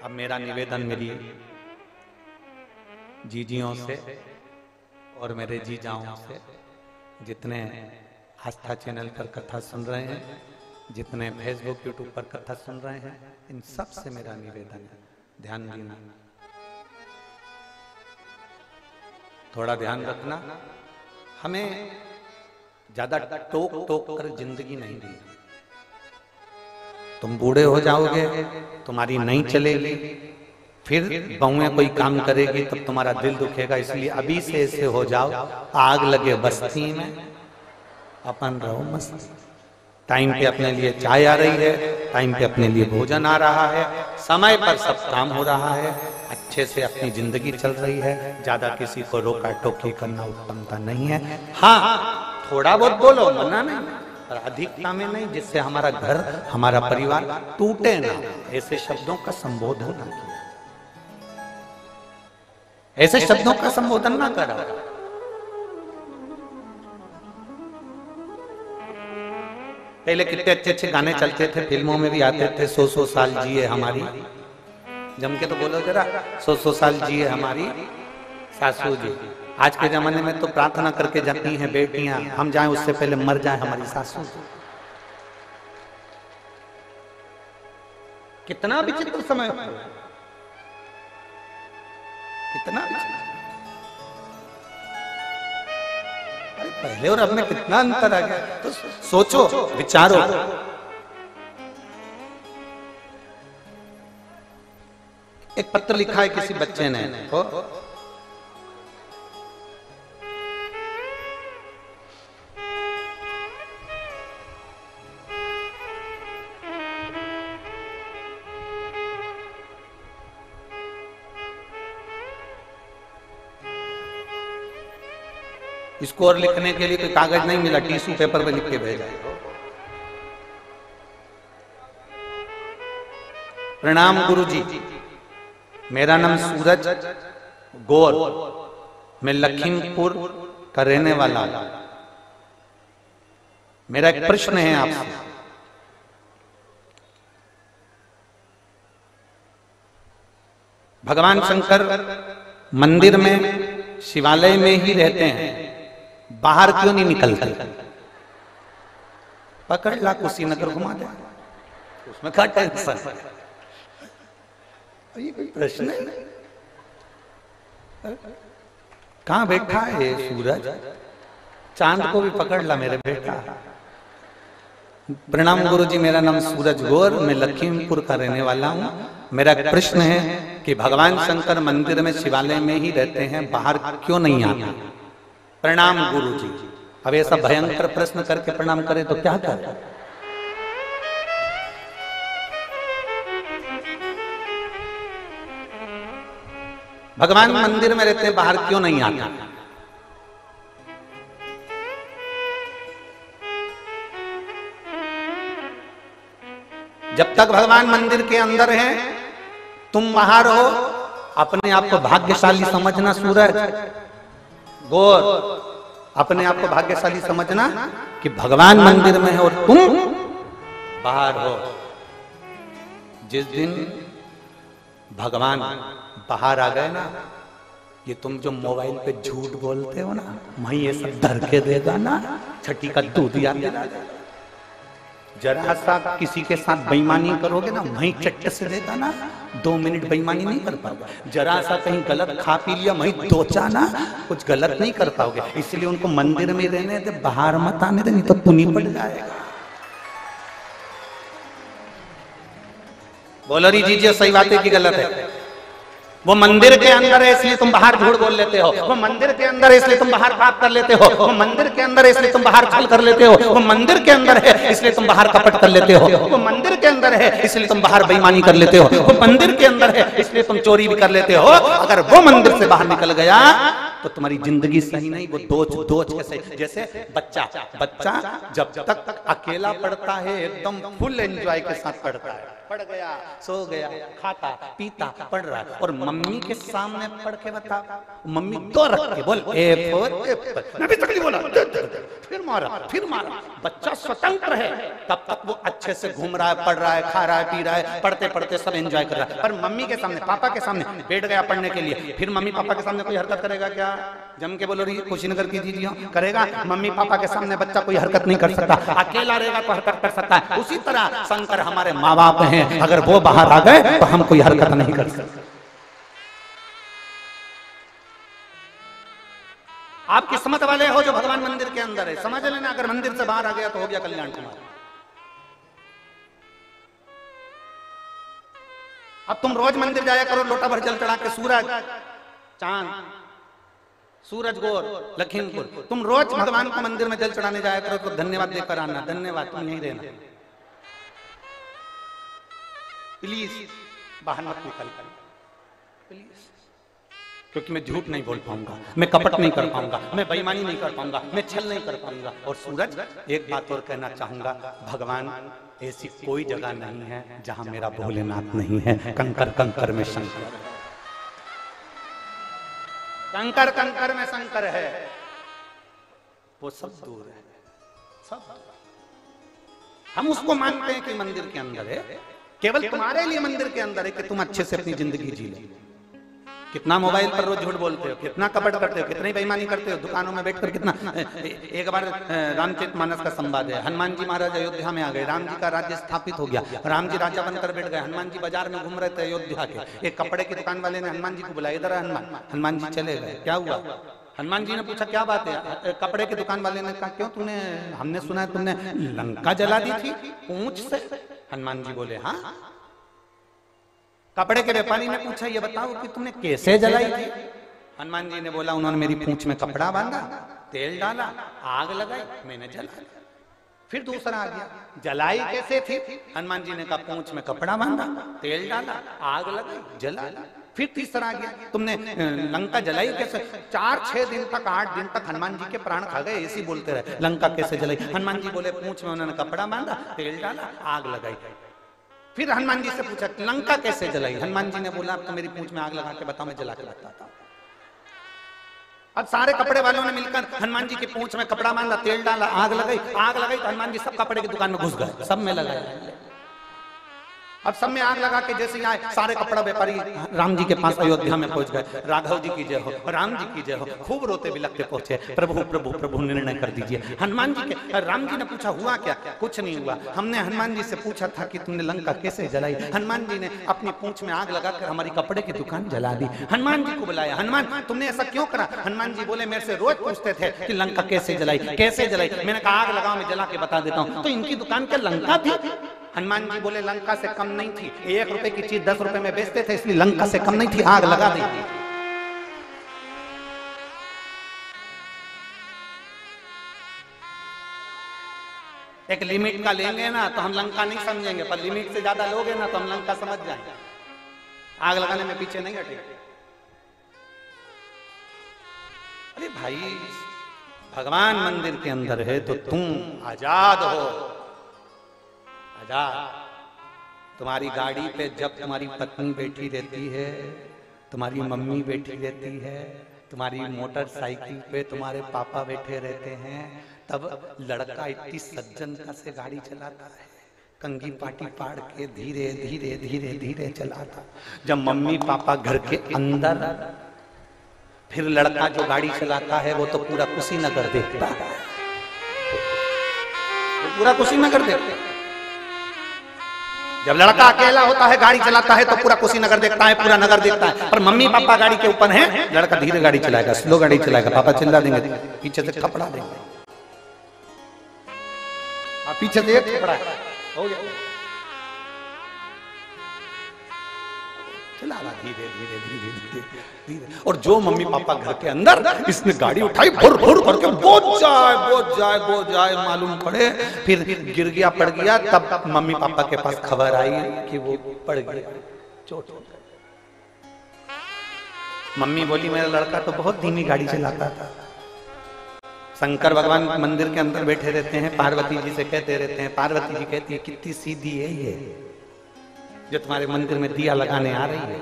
अब मेरा निवेदन मेरी जीजियों से और मेरे जीजाओं से, जितने आस्था चैनल पर कथा सुन रहे हैं, जितने फेसबुक यूट्यूब पर कथा सुन रहे हैं, इन सब से मेरा निवेदन है, ध्यान देना, थोड़ा ध्यान रखना। हमें ज्यादा टोक टोक कर जिंदगी नहीं दी। तुम बूढ़े हो जाओगे, तुम्हारी नहीं चलेगी, फिर बहुएं कोई काम करेगी तब तुम्हारा दिल दुखेगा। इसलिए अभी से ऐसे हो जाओ, आग लगे बस्ती में अपन रहो मस्त। टाइम पे अपने लिए चाय आ रही है, टाइम पे अपने लिए भोजन आ रहा है, समय पर सब काम हो रहा है, अच्छे से अपनी जिंदगी चल रही है। ज्यादा किसी को रोका टोकी करना उत्तमता नहीं है। हाँ, थोड़ा बहुत बोलो, मना नहीं, पर अधिकता में नहीं, जिससे हमारा घर हमारा परिवार टूटे ना। ऐसे शब्दों का संबोधन ना किया, ऐसे शब्दों का संबोधन ना करा। पहले कितने अच्छे अच्छे गाने चलते थे, फिल्मों में भी आते थे, 100 साल जिए हमारी, जम के तो बोलो जरा, 100 साल जिए हमारी सासू जी। आज के जमाने में तो प्रार्थना करके जाती हैं बेटियां, हम जाएं उससे पहले मर जाएं हमारी सासू। कितना विचित्र समय, कितना विचित्र। पहले और अब में कितना अंतर आ गया, तो सोचो, विचारो। एक पत्र लिखा है किसी बच्चे ने, इसको और लिखने के लिए कोई कागज नहीं मिला, टिश्यू पेपर पे लिख के भेजा। प्रणाम गुरु जी, मेरा नाम सूरज गौर, मैं लखीमपुर का रहने वाला हूं। मेरा एक प्रश्न है आपसे। भगवान शंकर मंदिर में, शिवालय में ही रहते हैं, बाहर क्यों नहीं निकलते? पकड़ ला, कुशीनगर घुमा दे, उसमें क्या टेंशन है? ये कोई प्रश्न है? कहां बैठा है सूरज? चांद को भी पकड़ ला मेरे बेटा। प्रणाम गुरु जी, मेरा नाम सूरज गौर, मैं लखीमपुर का रहने वाला हूं। मेरा प्रश्न है कि भगवान शंकर मंदिर में, शिवालय में ही रहते हैं, बाहर क्यों नहीं आते? प्रणाम गुरु जी। अब ऐसा भयंकर प्रश्न करके प्रणाम करे तो क्या करे? भगवान मंदिर में रहते हैं, बाहर क्यों नहीं आते? जब तक भगवान मंदिर के अंदर हैं, तुम बाहर हो, अपने आप को भाग्यशाली समझना सूरज गौर, अपने आप को भाग्यशाली समझना कि भगवान मंदिर में है और तुम बाहर हो। जिस दिन भगवान बाहर आ गए ना, ये तुम जो मोबाइल पे झूठ बोलते हो ना, वहीं ये सब धर के देगा ना, छठी का दूध याद दिला देगा। जरा सा किसी के साथ बेईमानी करोगे ना, वहीं चट्ट से देगा ना, 2 मिनट बेईमानी नहीं कर पाओगे। जरा सा कहीं गलत खा पी लिया, वहीं दोचा ना, कुछ गलत नहीं कर पाओगे। इसलिए उनको मंदिर में रहने दे, बाहर मत आने दे, नहीं तो पुनी पड़ जाएगा। बोलो री जीजिए, सही बात है कि गलत है? वो मंदिर के अंदर है इसलिए तुम बाहर झूठ बोल लेते हो, वो मंदिर के अंदर है इसलिए तुम बाहर पाप कर लेते हो, वो मंदिर के अंदर है इसलिए तुम बाहर छल कर लेते हो, वो मंदिर के अंदर है इसलिए तुम बाहर कपट कर लेते हो, वो मंदिर के अंदर है इसलिए तुम बाहर बेईमानी कर लेते हो, वो मंदिर के अंदर है इसलिए तुम चोरी भी कर लेते हो। अगर वो मंदिर से बाहर निकल गया तो तुम्हारी जिंदगी सही नहीं। वो दोच कैसे? जैसे बच्चा जब तक अकेला पढ़ता है, एकदम फुल एंजॉय के साथ पढ़ता है, पढ़ गया, सो गया, खाता पीता पढ़ रहा है, और मम्मी के सामने पढ़ के बता, मम्मी दो रख के बोल ए फोर एप्पल, मैं भी तकलीफ बोला, फिर मारा। बच्चा स्वतंत्र है, तब तक वो अच्छे से घूम रहा है, पढ़ रहा है, खा रहा है, पी रहा है, पढ़ते पढ़ते सब एंजॉय कर रहा है। पर मम्मी के सामने, पापा के सामने बैठ गया पढ़ने के लिए, फिर मम्मी पापा के सामने कोई हरकत करेगा क्या? जम के बोलो, कुशीनगर की दीजिए, करेगा? मम्मी पापा के सामने बच्चा कोई हरकत नहीं कर सकता, अकेला रहेगा तो हरकत कर सकता है। उसी तरह शंकर हमारे माँ बाप हैं, अगर वो बाहर आ गए तो हम कोई हरकत नहीं कर सकते। आप किस्मत वाले हो जो भगवान मंदिर के अंदर है, समझ लेना। अगर मंदिर से बाहर आ गया तो हो गया कल्याण तुम्हारा। अब तुम रोज मंदिर जाया करो, लोटा भर जल चढ़ा के, सूरज चांद, सूरज गौर, लखीमपुर, तुम रोज भगवान को मंदिर में जल चढ़ाने जाया करो तो धन्यवाद देकर आना। धन्यवाद, तुम यहीं रहना, प्लीज बाहर मत निकल प्लीज, क्योंकि मैं झूठ नहीं बोल पाऊंगा, मैं कपट नहीं कर पाऊंगा, मैं बेईमानी नहीं कर पाऊंगा, मैं छल नहीं कर पाऊंगा। और सूरज, एक बात और कहना चाहूंगा, भगवान ऐसी कोई जगह नहीं है जहां मेरा भोलेनाथ नहीं है। कंकर कंकर में शंकर, कंकर कंकर में शंकर है, वो सब दूर है, सब हम उसको मानते हैं कि मंदिर के अंदर है, केवल तुम्हारे लिए मंदिर के अंदर है कि तुम अच्छे से अपनी जिंदगी जी लो। कितना मोबाइल पर रोज झूठ बोलते हो, कितना कपट करते हो, कितनी बेईमानी करते हो, दुकानों में बैठकर कितना। एक बार रामचरितमानस का संवाद है, हनुमान जी महाराज अयोध्या में आ गए, राम जी का राज्य स्थापित हो गया, राम जी राजा बनकर बैठ गए, हनुमान जी बाजार में घूम रहे थे अयोध्या के। एक कपड़े की दुकान वाले ने हनुमान जी को बुलाया, इधर हनुमान जी चले गए। क्या हुआ? हनुमान जी ने पूछा क्या बात है? कपड़े की दुकान वाले ने कहा, क्यों तूने, हमने सुना है तुमने लंका जला दी थी पूंछ से। हनुमान जी बोले हाँ। कपड़े के व्यापारी ने पूछा, ये बताओ कि तुमने कैसे जलाई थी? हनुमान जी ने बोला, उन्होंने मेरी पूंछ में कपड़ा बांधा, तेल डाला, आग लगाई, मैंने जला। फिर दूसरा आ गया, जलाई कैसे थी? हनुमान जी ने कहा, पूंछ में कपड़ा बांधा, तेल डाला, आग लगाई, जला। फिर तीसरा आ गया, तुमने लंका जलाई कैसे? 4-6 दिन तक, 8 दिन तक हनुमान जी के प्राण खा गए, ऐसे बोलते रहे, लंका कैसे जलाई? हनुमान जी बोले, पूंछ में उन्होंने कपड़ा बांधा, तेल डाला, आग लगाई। फिर हनुमान जी से पूछा लंका कैसे जलाई? हनुमान जी ने बोला अब तो मेरी पूंछ में आग लगा के बताओ, मैं जला के बताता हूं। अब सारे कपड़े वालों ने मिलकर हनुमान जी की पूंछ में कपड़ा बांधा, तेल डाला, आग लगाई तो हनुमान जी सब कपड़े की दुकान में घुस गए, सब में लगाया। अब सब में आग लगा के जैसे ही आए सारे कपड़ा व्यापारी राम जी के पास अयोध्या में पहुंच गए। राघव जी की जय हो, राम जी की जय हो, खूब रोते बिलखते पहुंचे, प्रभु प्रभु प्रभु निर्णय कर दीजिए। हनुमान जी के राम जी ने पूछा हुआ क्या? कुछ नहीं हुआ, हमने हनुमान जी से पूछा था कि तुमने लंका कैसे जलाई। हनुमान जी ने अपनी पूंछ में आग लगाकर हमारी कपड़े की दुकान जला दी। हनुमान जी को बुलाया, हनुमान तुमने ऐसा क्यों करा? हनुमान जी बोले मेरे से रोज पूछते थे कि लंका कैसे जलाई, कैसे जलाई। मैंने कहा आग लगाओ, मैं जला के बता देता हूँ। तो इनकी दुकान क्या लंका थी? हनुमान जी बोले लंका से कम नहीं थी, 1 रुपए की चीज 10 रुपए में बेचते थे, इसलिए लंका से कम नहीं थी, आग लगा दी। एक लिमिट का लेंगे ना तो हम लंका नहीं समझेंगे, पर लिमिट से ज्यादा लोगे ना तो हम लंका समझ जाएंगे। आग लगाने में पीछे नहीं हटेंगे। अरे भाई भगवान मंदिर के अंदर है तो तुम आजाद हो, आजाद। तुम्हारी गाड़ी पे जब तुम्हारी पत्नी बैठी रहती है, तुम्हारी मम्मी बैठी रहती है, तुम्हारी मोटरसाइकिल पे तुम्हारे पापा बैठे रहते हैं, तब लड़का इतनी सज्जनता से गाड़ी चलाता है, कंघी पाटी पाड़ के धीरे धीरे धीरे धीरे चलाता। जब मम्मी पापा घर के अंदर, फिर लड़का जो गाड़ी चलाता है वो तो पूरा कुशीनगर देखता है, वो पूरा कुशीनगर देखता है। जब लड़का अकेला होता है गाड़ी चलाता है तो पूरा कुशीनगर देखता है, पूरा नगर देखता है। पर मम्मी पापा गाड़ी के ऊपर हैं, लड़का धीरे गाड़ी चलाएगा, स्लो गाड़ी चलाएगा, पापा चिल्ला देंगे, पीछे से थपड़ा देंगे, पीछे से एक थपड़ा हो गया, चला रहा धीरे धीरे धीरे धीरे धीरे। और जो मम्मी पापा घर के अंदर, इसने गाड़ी उठाई भुर भुर करके बोझ जाए मालूम पड़े, फिर गिर गया पड़ गया, तब मम्मी पापा के पास खबर आई कि वो पड़ गया, चोट हो गई। मम्मी बोली मेरा लड़का तो बहुत धीमी गाड़ी चलाता था। शंकर भगवान मंदिर के अंदर बैठे रहते हैं, पार्वती जी से कहते रहते हैं, पार्वती जी कहती है कितनी सीधी है ये जो तुम्हारे मंदिर में दिया लगाने आ रही है,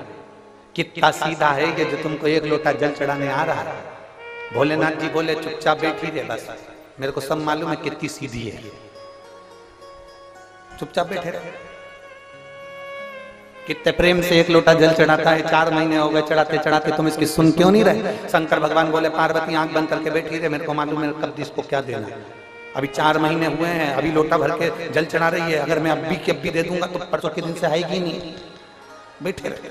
कितना सीधा है ये जो तुमको 1 लोटा जल चढ़ाने आ रहा है। भोलेनाथ जी बोले चुपचाप बैठी रहे, बस मेरे को सब मालूम है कितनी सीधी है, चुपचाप बैठे रहे। कितने प्रेम से 1 लोटा जल चढ़ाता है, 4 महीने हो गए चढ़ाते चढ़ाते, तुम इसकी सुन क्यों नहीं रहे? शंकर भगवान बोले पार्वती आंख बंद करके बैठी रहे, मेरे को मालूम है कब इसको क्या देना है। अभी 4 महीने हुए हैं, अभी लोटा भर के जल चढ़ा रही है, अगर मैं अभी के अभी दे दूंगा तो परसों के दिन से आएगी नहीं, बैठे रहे।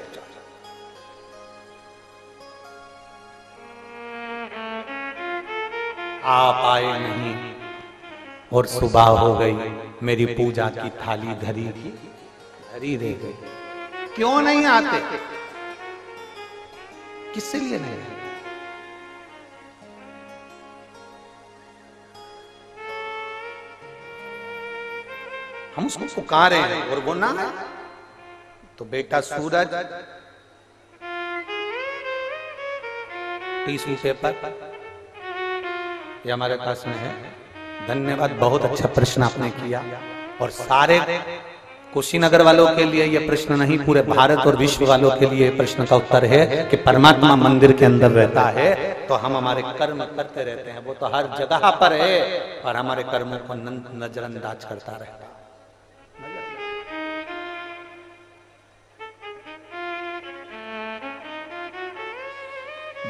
आप आए नहीं और सुबह हो गई, मेरी पूजा की थाली धरी रह गई। क्यों नहीं आते? किससे लिए नहीं? हम उसको पुकारे हैं और वो ना है तो बेटा सूरज टिश्यू पेपर ये हमारे पास में है। धन्यवाद, बहुत अच्छा प्रश्न आपने किया। और सारे कुशीनगर वालों के लिए ये प्रश्न नहीं, पूरे भारत और विश्व वालों के लिए प्रश्न का उत्तर है कि परमात्मा मंदिर के अंदर रहता है तो हम हमारे कर्म करते रहते हैं। वो तो हर जगह पर है और हमारे कर्मों को नजरअंदाज करता रहता है।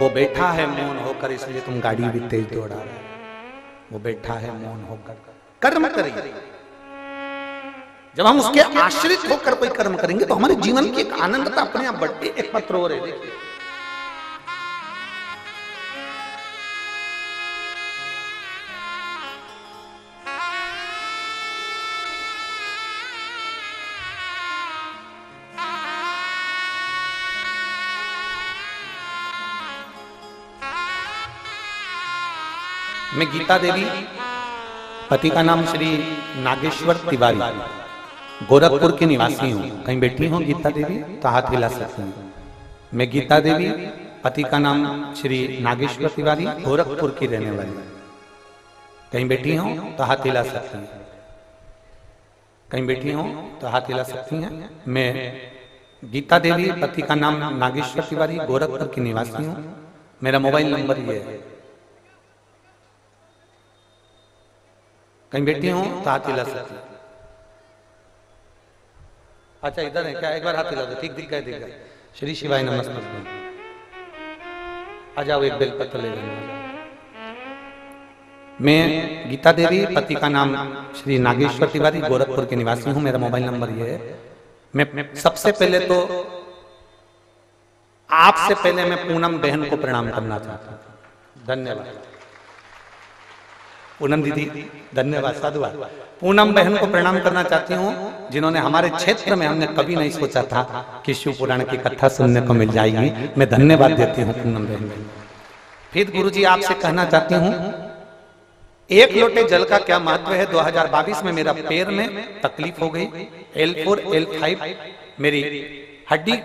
वो बैठा है मौन होकर, इसलिए तुम गाड़ी भी तेज दौड़ा रहे हो। वो बैठा है मौन होकर, कर्म करिए। जब हम उसके आश्रित होकर कोई कर्म करेंगे तो हमारे जीवन की एक आनंदता अपने आप बढ़ती है। एक पत्र और है, देखिए मैं गीता देवी, पति का नाम श्री नागेश्वर तिवारी, गोरखपुर की निवासी हूँ। कहीं बैठी हूँ गीता देवी तो हाथ हिला सकती हूँ। मैं गीता देवी, पति का नाम श्री नागेश्वर तिवारी, गोरखपुर की रहने वाली। कहीं बैठी हूँ तो हाथ हिला सकती हूँ। कहीं बैठी हो तो हाथ हिला सकती हैं। मैं गीता देवी, पति का नाम नागेश्वर तिवारी, गोरखपुर की निवासी हूँ। मेरा मोबाइल नंबर ये है। कहीं बैठी हो तो हाथ हिला सकती है। अच्छा इधर है क्या? एक बार हाथ हिला दो। ठीक, दिख गए। श्री शिवाय नमस्ते। आ जाओ, एक बेलपत्र ले लेना। मैं गीता देवी, पति का नाम श्री नागेश्वर तिवारी, गोरखपुर के निवासी हूं। मेरा मोबाइल नंबर ये है। मैं सबसे पहले तो आपसे पहले मैं पूनम बहन को प्रणाम करना चाहता हूं। धन्यवाद पूनम दीदी, धन्यवाद, साधुवाद। पूनम बहन को प्रणाम करना चाहती हूँ, जिन्होंने हमारे क्षेत्र में, हमने कभी नहीं सोचा था कि शिव पुराण की कथा सुनने को मिल जाएगी। मैं धन्यवाद देती हूँ पूनम बहन। फिर गुरुजी आपसे कहना चाहती हूँ, एक लोटे जल का क्या महत्व है। 2022 में मेरा पैर में तकलीफ हो गई, L4 L5 मेरी हड्डी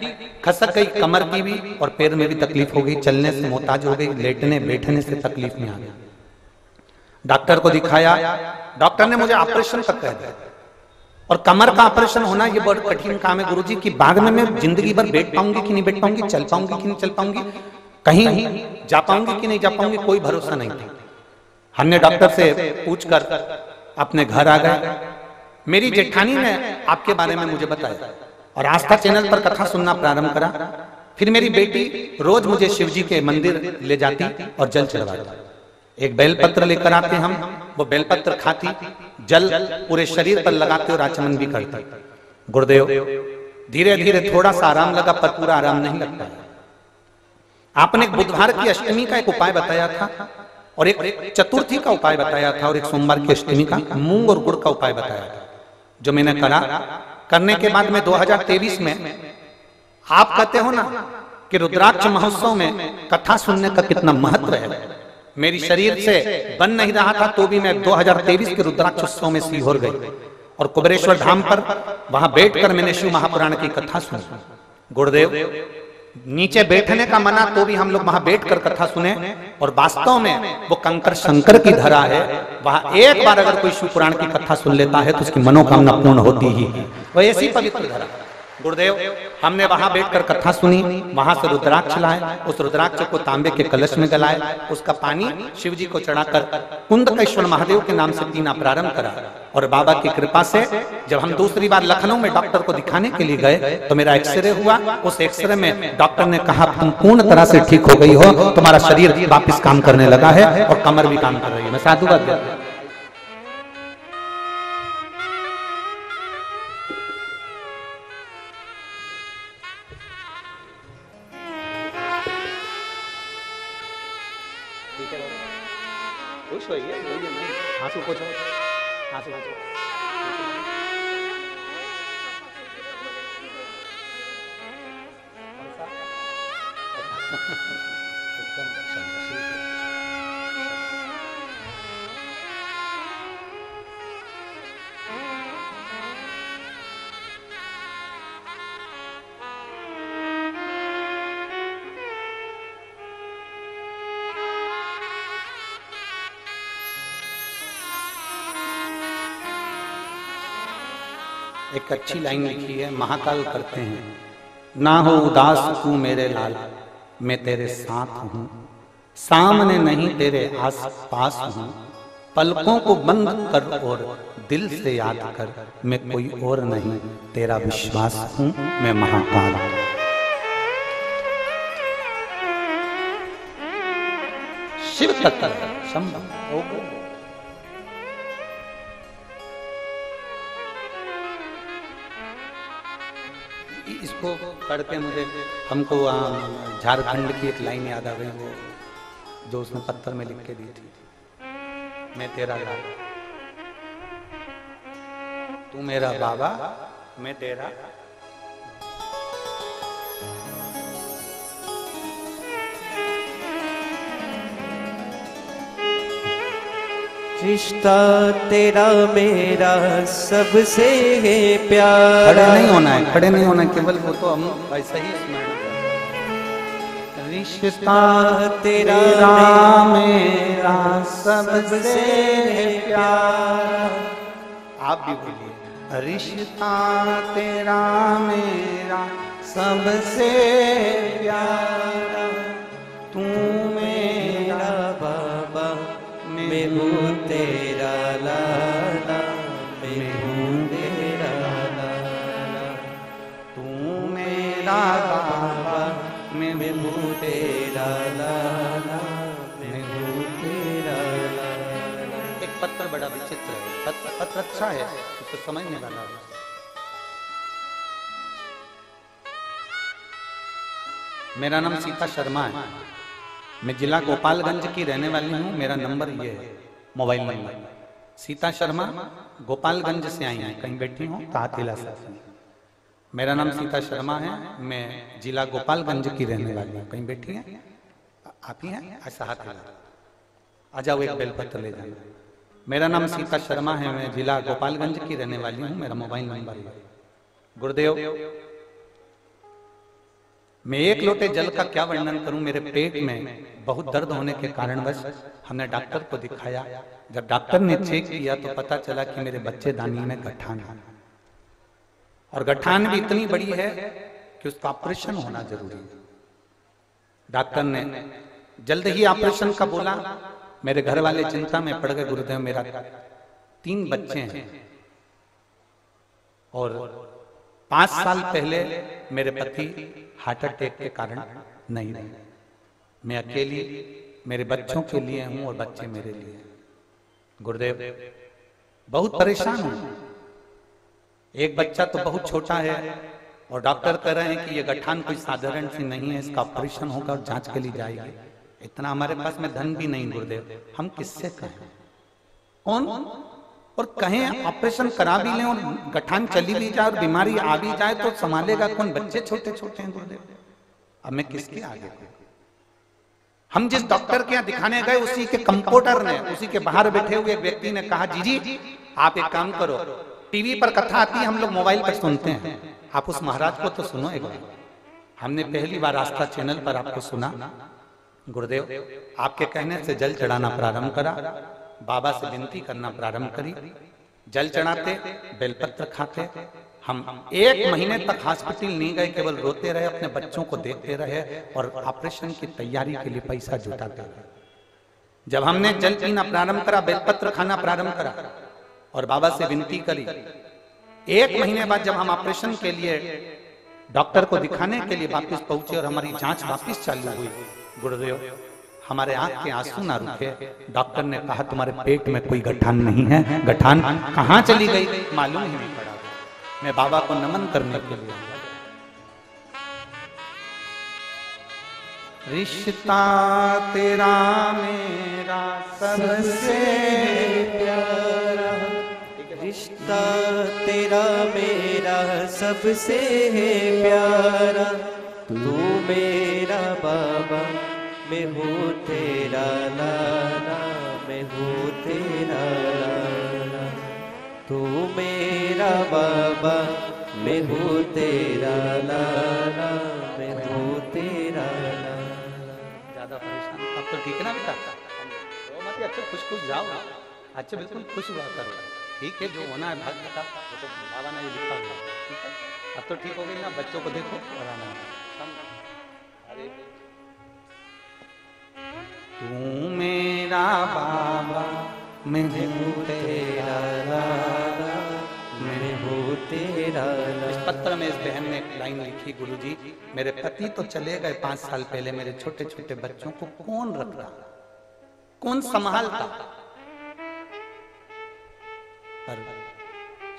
खसक गई, कमर की भी और पैर में भी तकलीफ हो गई, चलने से मोहताज हो गई, लेटने बैठने से तकलीफ में आ गई। डॉक्टर को दिखाया, डॉक्टर ने मुझे ऑपरेशन तक कह दिया। और कमर का ऑपरेशन होना ये बहुत कठिन काम है गुरुजी, कि बाद में मैं जिंदगी भर बैठ पाऊंगी कि नहीं बैठ पाऊंगी, चल पाऊंगी कि नहीं चल पाऊंगी, कहीं जा पाऊंगी कि नहीं जा पाऊंगी, कोई भरोसा नहीं था। हमने डॉक्टर से पूछकर अपने घर आ गए। मेरी जेठानी ने आपके बारे में मुझे बताया और आस्था चैनल पर कथा सुनना प्रारंभ करा। फिर मेरी बेटी रोज मुझे शिव जी के मंदिर ले जाती और जल चढ़वाती। एक बेलपत्र लेकर आते हम, वो बेलपत्र खाती, जल पूरे शरीर पर लगाते और आचमन भी करती। गुरुदेव, धीरे धीरे थोड़ा सा आराम लगा, पर पूरा आराम नहीं लगता। आपने बुधवार की अष्टमी का एक उपाय बताया था और एक चतुर्थी का उपाय बताया था और एक सोमवार की अष्टमी का मूंग और गुड़ का उपाय बताया था, जो मैंने करा। करने के बाद में 2023 में आप कहते हो ना कि रुद्राक्ष महोत्सव में कथा सुनने का कितना महत्व है। मेरी शरीर से बन नहीं रहा था तो भी मैं 2023 के रुद्राक्ष उत्सव में सीहोर गई और कुबेरेश्वर धाम पर वहां बैठकर मैंने शिव महापुराण की कथा सुनी। गुरुदेव, नीचे बैठने का मना तो भी हम लोग वहां बैठकर कथा सुने और वास्तव में वो कंकर शंकर की धरा है। वहां एक बार अगर कोई शिव पुराण की कथा सुन लेता है तो उसकी मनोकामना पूर्ण होती ही है। वो ऐसी पवित्र धरा। गुरुदेव, हमने वहां बैठकर कथा सुनी, वहां से रुद्राक्ष लाए, उस रुद्राक्ष को तांबे के कलश में गलाए, उसका पानी शिव जी को चढ़ाकर कुंदकेश्वर महादेव के नाम से पीना प्रारंभ करा। और बाबा की कृपा से जब हम दूसरी बार लखनऊ में डॉक्टर को दिखाने के लिए गए तो मेरा एक्सरे हुआ। उस एक्सरे में डॉक्टर ने कहा तुम पूर्ण तरह से ठीक हो गई हो, तुम्हारा शरीर वापस काम करने लगा है और कमर भी काम कर रही है। मैं साधुवाद देता हूं। खुश होइए, आंसू पोछो, आंसू पोछो। एक अच्छी लाइन लिखी है, महाकाल करते हैं, ना हो उदास तू मेरे लाल, मैं तेरे साथ हूं, सामने नहीं तेरे आस पास हूं, पलकों को बंद कर और दिल से याद कर, मैं कोई और नहीं तेरा विश्वास हूं, मैं महाकाल। शिव तत्व संभव होगा। इसको पढ़ते मुझे हमको झारखंड की एक लाइन याद आ गई, वो जो उसने पत्थर में लिख के दी थी, मैं तेरा लाल, तू मेरा बाबा, मैं तेरा।
रिश्ता तेरा मेरा सबसे है प्यारा।
खड़े नहीं होना है, खड़े नहीं होना है, केवल वो तो हम ऐसा ही स्मरण करें। रिश्ता तेरा मेरा सबसे है प्यारा। आप भी बोलिए, रिश्ता तेरा मेरा सबसे प्यारा, तू मेरा
बाबा मैं हूँ तेरा लाला, मैं हूँ तेरा लाला।
तू मेरा बाबा,
मैं हूँ तेरा लाला, मैं हूँ तेरा लाला।
एक पत्र बड़ा विचित्र है, पत्र अच्छा है, उसको समझने वाला है। मेरा नाम सीता शर्मा है, मैं जिला गोपालगंज की रहने वाली हूँ। मेरा नंबर ये है, मोबाइल नंबर। सीता शर्मा गोपालगंज से आई हैं, कहीं बैठी हूँ तो हाथ हिला सकती हैं। मेरा नाम सीता शर्मा है, मैं जिला गोपालगंज की रहने वाली हूँ, कहीं बैठी हैं आप ही हैं, ऐसा हाथ हिला। आ जाओ, एक बेलपत्र ले जाना। मेरा नाम सीता शर्मा है, मैं जिला गोपालगंज की रहने वाली हूँ। मेरा मोबाइल नंबर है। गुरुदेव, मैं एक लोटे जल का क्या वर्णन करूं। मेरे पेट में बहुत दर्द होने के कारणवश हमने डॉक्टर को दिखाया। जब डॉक्टर ने चेक किया तो पता चला कि मेरे बच्चेदानी में गठान है, और गठान भी इतनी बड़ी है कि उसका ऑपरेशन होना जरूरी है। डॉक्टर ने जल्द ही ऑपरेशन का बोला। मेरे घर वाले चिंता में पड़ गए। गुरुदेव, मेरा 3 बच्चे हैं और 5 साल पहले मेरे पति हार्ट अटैक के कारण नहीं रहे। मैं अकेली मेरे बच्चों के लिए हूं और बच्चे मेरे लिए। गुरुदेव, बहुत परेशान हूं। एक बच्चा तो बहुत छोटा है और डॉक्टर कह रहे हैं कि ये गठान कोई साधारण सी नहीं है, इसका ऑपरेशन होगा और जांच के लिए जाएगी। इतना हमारे पास में धन भी नहीं। गुरुदेव, हम किससे कहें, कौन और कहें ऑपरेशन करा भी लें और गठान चली भी जाए और बीमारी आ भी जाए तो संभालेगा कौन। बच्चे छोटे छोटे हैं। गुरुदेव, अब मैं किसके आगे कहूं। हम जिस डॉक्टर के यहाँ दिखाने गए, उसी के कंपाउंडर ने, उसी के बाहर बैठे हुए एक व्यक्ति ने कहा, जी आप एक काम करो, टीवी पर कथा आती है, हम लोग मोबाइल पर सुनते हैं, आप उस महाराज को तो सुनो एक बार। हमने पहली बार आस्था चैनल पर आपको सुना। गुरुदेव, आपके कहने से जल चढ़ाना प्रारंभ करा, बाबा से विनती करना प्रारंभ करी। जल चढ़ाते, बेलपत्र खाते। हम 1 महीने तक हॉस्पिटल नहीं गए, केवल रोते रहे, अपने बच्चों को देखते रहे और ऑपरेशन की तैयारी के लिए पैसा जुटाते रहे। जब हमने जल पीना प्रारंभ करा, बेलपत्र खाना प्रारंभ करा और बाबा से विनती करी, 1 महीने बाद जब हम ऑपरेशन के लिए डॉक्टर को दिखाने के लिए वापस पहुंचे और हमारी जांच वापस चालू हुई, गुरुदेव हमारे आंख के आंसू ना रुके। डॉक्टर ने कहा, तुम्हारे पेट में कोई गठान नहीं है। गठान कहां चली गई मालूम ही नहीं पड़ा। मैं बाबा को नमन करने के लिए आया। रिश्ता तेरा मेरा सबसे
प्यारा, रिश्ता तेरा मेरा सबसे है प्यारा। तू मेरा बाबा, मैं हूँ तेरा लाला, मैं हूँ तेरा लाला। तू मेरा बाबा, मैं हूँ तेरा लाला, मैं हूँ तेरा लाला।
ज्यादा परेशान अब तो ठीक है ना बेटा, तो मत अच्छा खुश खुश जाओ। अच्छा बिल्कुल खुश हुआ करो, ठीक है, जो होना है भाग्य का, तो बाबा ने ये लिखा हुआ, ठीक है। अब तो ठीक हो गई ना, बच्चों को देखो और आना। अरे तू मेरा बाबा, मैं हूँ तेरा लाला,
मैं हूँ तेरा लाला।
इस पत्र में इस बहन ने एक लाइन लिखी, गुरुजी मेरे पति तो चले गए 5 साल पहले, मेरे छोटे छोटे बच्चों को कौन रखता, कौन संभालता। पर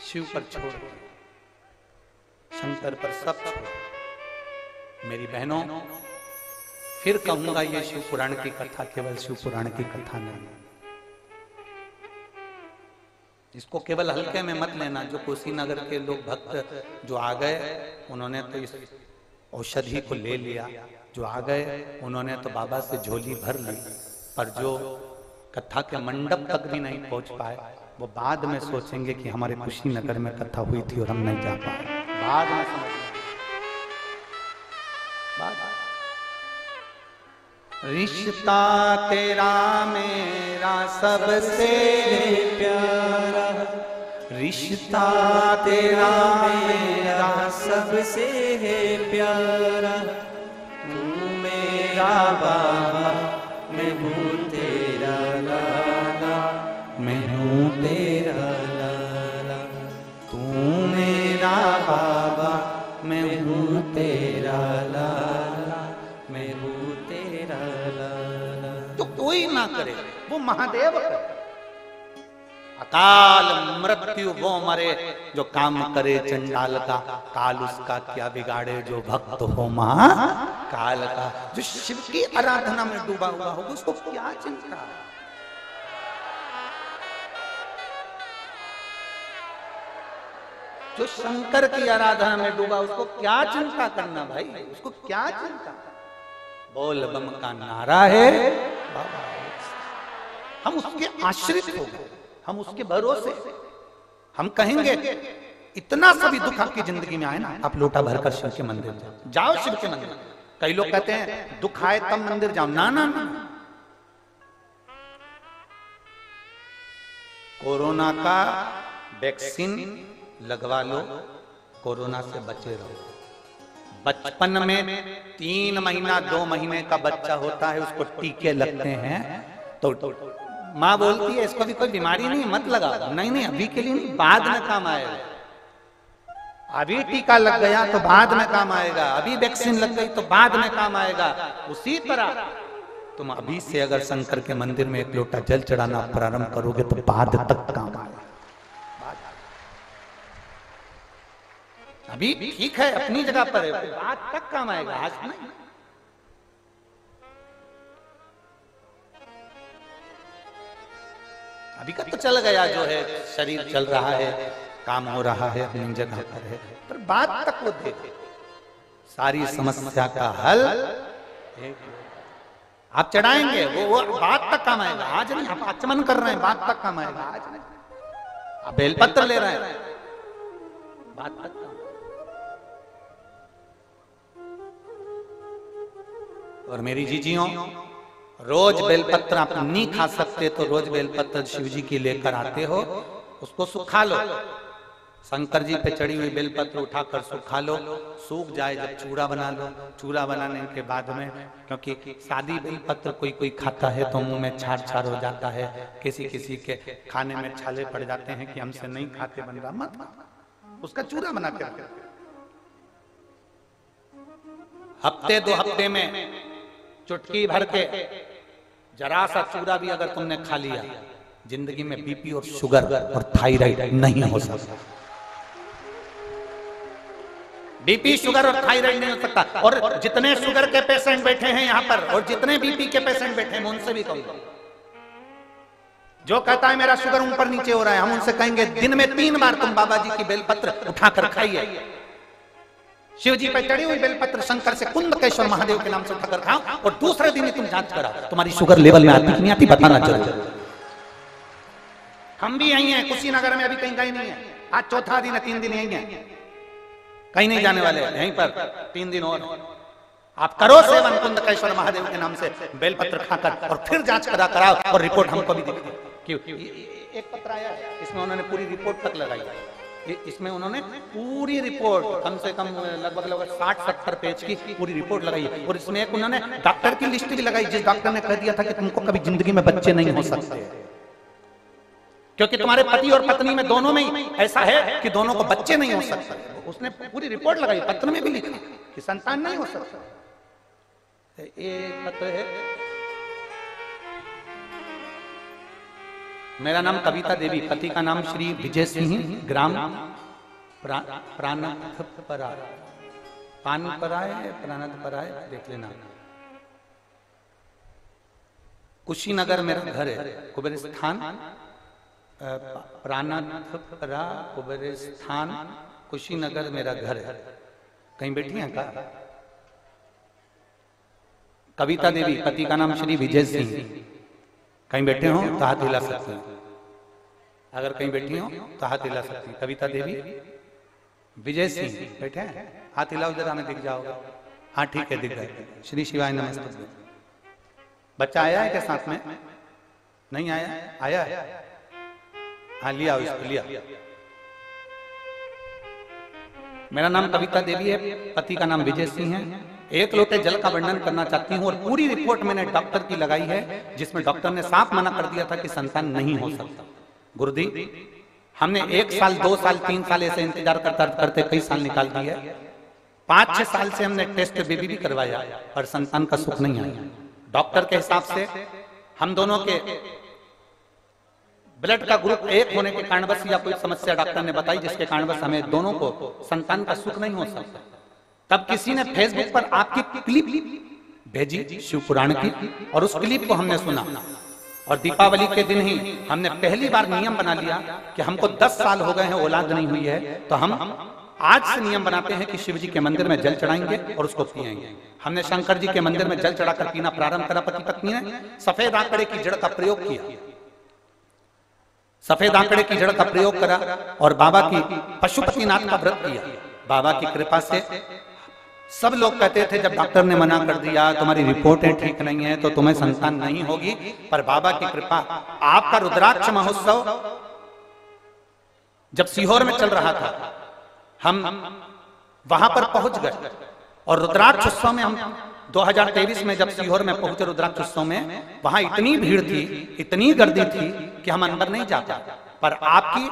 शिव पर छोड़, शंकर पर सब छोड़। मेरी बहनों, फिर कहूंगा ये शिव पुराण की कथा केवल शिव पुराण की कथा नहीं। इसको केवल हल्के में मत लेना। जो कुशीनगर के लोग भक्त जो आ गए, उन्होंने तो इस औषधि को ले लिया। जो आ गए उन्होंने तो बाबा से झोली भर ली, पर जो कथा के मंडप तक भी नहीं पहुंच पाए, वो बाद में सोचेंगे कि हमारे कुशीनगर में कथा हुई थी और हम नहीं जा पाए। बाद में समझना, रिश्ता तेरा मेरा सबसे
प्यारा, रिश्ता तेरा मेरा सबसे है प्यारा, तू मेरा बाबा मैं हूँ तेरा लाला, मैं हूँ तेरा लाला, तू मेरा बाबा मैं हूँ तेरा लाला, मैं हूँ तेरा लाला।
तो कोई ना करे, वो महादेव करे। अकाल मृत्यु वो मरे जो काम करे चंडाल का, काल उसका क्या बिगाड़े जो भक्त हो महाकाल का। जो शिव की आराधना में डूबा हुआ होगा उसको क्या चिंता है? जो शंकर की आराधना में डूबा उसको क्या चिंता करना भाई, उसको क्या चिंता। बोल बम का नारा है बाबा, हम उसके आश्रित हो गए, हम उसके भरोसे। हम कहेंगे इतना सभी दुख आपकी जिंदगी में आए ना, आप लोटा भरकर शिव के मंदिर जाओ, जाओ शिव के मंदिर। कई लोग कहते हैं दुख आए तब मंदिर जाओ, ना ना ना। कोरोना का वैक्सीन लगवा लो, कोरोना से बचे रहो। बचपन में 3 महीना 2 महीने का बच्चा होता है, उसको टीके लगते हैं तो माँ बोलती है इसको भी कोई बीमारी नहीं, मत लगाओ। नहीं नहीं, अभी के लिए नहीं, बाद में काम आएगा। अभी टीका लग गया तो बाद में काम आएगा, अभी वैक्सीन लग गई तो बाद में काम आएगा। उसी तरह तुम अभी से अगर शंकर के मंदिर में 1 लोटा जल चढ़ाना प्रारंभ करोगे तो बाद तक काम आएगा। अभी ठीक है, अपनी जगह पर है, बाद तक काम आएगा, आज नहीं। अभी का तो चल गया, जो है शरीर चल रहा है, काम हो रहा है, अपनी जगह पर है, पर बाद तक वो देखे सारी समस्या का हल आप चढ़ाएंगे, वो बाद तक काम आएगा। आज नहीं, आप आचमन कर रहे हैं, बाद तक काम आएगा। आज नहीं, आप बेलपत्र ले रहे हैं, बाद तक काम। और मेरी जीजियों, रोज बेलपत्र आप नहीं खा सकते तो रोज बेलपत्र शिव जी की लेकर आते हो, उसको सुखा लो। शंकर जी पे चढ़ी हुई बेलपत्र उठाकर सुखा लो, सूख जाए जब चूड़ा बना लो। चूड़ा बनाने के बाद में, क्योंकि सादी बेलपत्र कोई कोई खाता है तो मुंह में छार छार हो जाता है, किसी किसी के खाने में छाले पड़ जाते हैं कि हमसे नहीं खाते बन रहा, मत उसका चूड़ा बना के हफ्ते 2 हफ्ते में चुटकी भर के जरा सा चूड़ा भी अगर तुमने खा लिया, जिंदगी में बीपी और शुगर और थायराइड नहीं हो सकता। बीपी शुगर और थायराइड नहीं हो सकता। और जितने शुगर के पेशेंट बैठे हैं यहाँ पर और जितने बीपी के पेशेंट बैठे हैं, मैं उनसे भी कहूंगा, जो कहता है मेरा शुगर ऊपर नीचे हो रहा है, हम उनसे कहेंगे दिन में 3 बार तुम बाबा जी की बेलपत्र उठाकर खाइए। शिव जी पे चढ़ी हुई बेलपत्र शंकर से कुंदकेश्वर महादेव के नाम से उठाकर खाओ, और दूसरे दिन ही तुम जांच कराओ तुम्हारी शुगर लेवल में आती कि नहीं आती, बताना जरूर। हम भी यही हैं, कुशीनगर में अभी कहीं गए नहीं है, आज 4था दिन है, 3 दिन यही है, कहीं नहीं जाने वाले, यहीं पर 3 दिन और आप करो सेवन कुंदकेश्वर महादेव के नाम से बेलपत्र खाकर, और फिर जांच करा कराओ और रिपोर्ट हमको भी दिखाओ। क्यों एक पत्र आया, इसमें उन्होंने पूरी रिपोर्ट तक लगाई, इसमें उन्होंने पूरी रिपोर्ट कम से कम लगभग 60-70 पेज की पूरी रिपोर्ट लगाई है। और इसमें एक उन्होंने डॉक्टर की लिस्ट भी लगाई, जिस डॉक्टर ने कह दिया था कि तुमको कभी जिंदगी में बच्चे नहीं हो सकते, क्योंकि तुम्हारे पति और पत्नी में दोनों में ही ऐसा है कि दोनों को बच्चे नहीं हो सकते। उसने पूरी रिपोर्ट लगाई, पत्र में भी लिखा कि संतान नहीं हो सकता। एक पत्र है, मेरा नाम कविता देवी, पति का नाम श्री विजय सिंह, ग्राम प्राणतपरा, प्राणतपरा है, देख लेना। कुशीनगर मेरा घर है, कुबेर स्थान, प्राणतपरा कुबेर स्थान, कुशीनगर मेरा घर है। कहीं बैठी हैं का? कविता देवी, पति का नाम श्री विजय सिंह। कहीं बैठे हो तो हाथ हिला सकते हैं, अगर कहीं बैठी हो तो हाथ हिला सकती हैं। कविता देवी, विजय सिंह बैठे हैं, हाथ हिलाओ जरा, हमें दिख जाओगे। हाँ ठीक है, दिख गए। श्री शिवाय नमस्ते। बच्चा आया है क्या साथ में? नहीं आया? आया है? हाँ लिया, इसको लिया। मेरा नाम कविता देवी है, पति का नाम विजय सिंह है। एक लोटे जल का वर्णन करना चाहती हूँ और पूरी रिपोर्ट मैंने डॉक्टर की लगाई है, जिसमें डॉक्टर ने साफ मना कर दिया था कि संतान नहीं हो सकता। गुरुदेव, हमने 1 साल 2 साल 3 साल ऐसे इंतजार करते कई साल निकाल दिए। 5-6 साल से हमने टेस्ट बेबी भी करवाया पर संतान का सुख नहीं आया। डॉक्टर के हिसाब से हम दोनों के ब्लड का ग्रुप 1 होने के कारणवश या कोई समस्या डॉक्टर ने बताई जिसके कारणवश हमें दोनों को संतान का सुख नहीं हो सकता। तब किसी ने फेसबुक पर आपकी क्लिप भेजी शिव पुराण की और उस क्लिप को हमने सुना और दीपावली के दिन ही हमने पहली बार नियम बना लिया कि हमको 10 साल हो गए हैं औलाद नहीं हुई है, तो हम आज से नियम बनाते हैं कि शिव जी के मंदिर में जल चढ़ाएंगे और उसको पिएंगे। हमने शंकर जी के मंदिर में जल चढ़ाकर पीना प्रारंभ करा। पति पत्नी ने सफेद आंकड़े की जड़ का प्रयोग किया, सफेद आंकड़े की जड़ का प्रयोग करा और बाबा की पशुपतिनाथ का व्रत किया। बाबा की कृपा से सब लोग कहते थे जब डॉक्टर ने मना कर दिया तुम्हारी रिपोर्टें ठीक नहीं है तो तुम्हें संतान नहीं होगी, पर बाबा की कृपा, आपका रुद्राक्ष महोत्सव जब सीहोर में चल रहा था हम वहां पर पहुंच गए और रुद्राक्ष उत्सव में हम 2023 में जब सीहोर में पहुंचे रुद्राक्ष उत्सव में, वहां इतनी भीड़ थी, इतनी गर्दी थी कि हम अंदर नहीं जा पाते। पर आपकी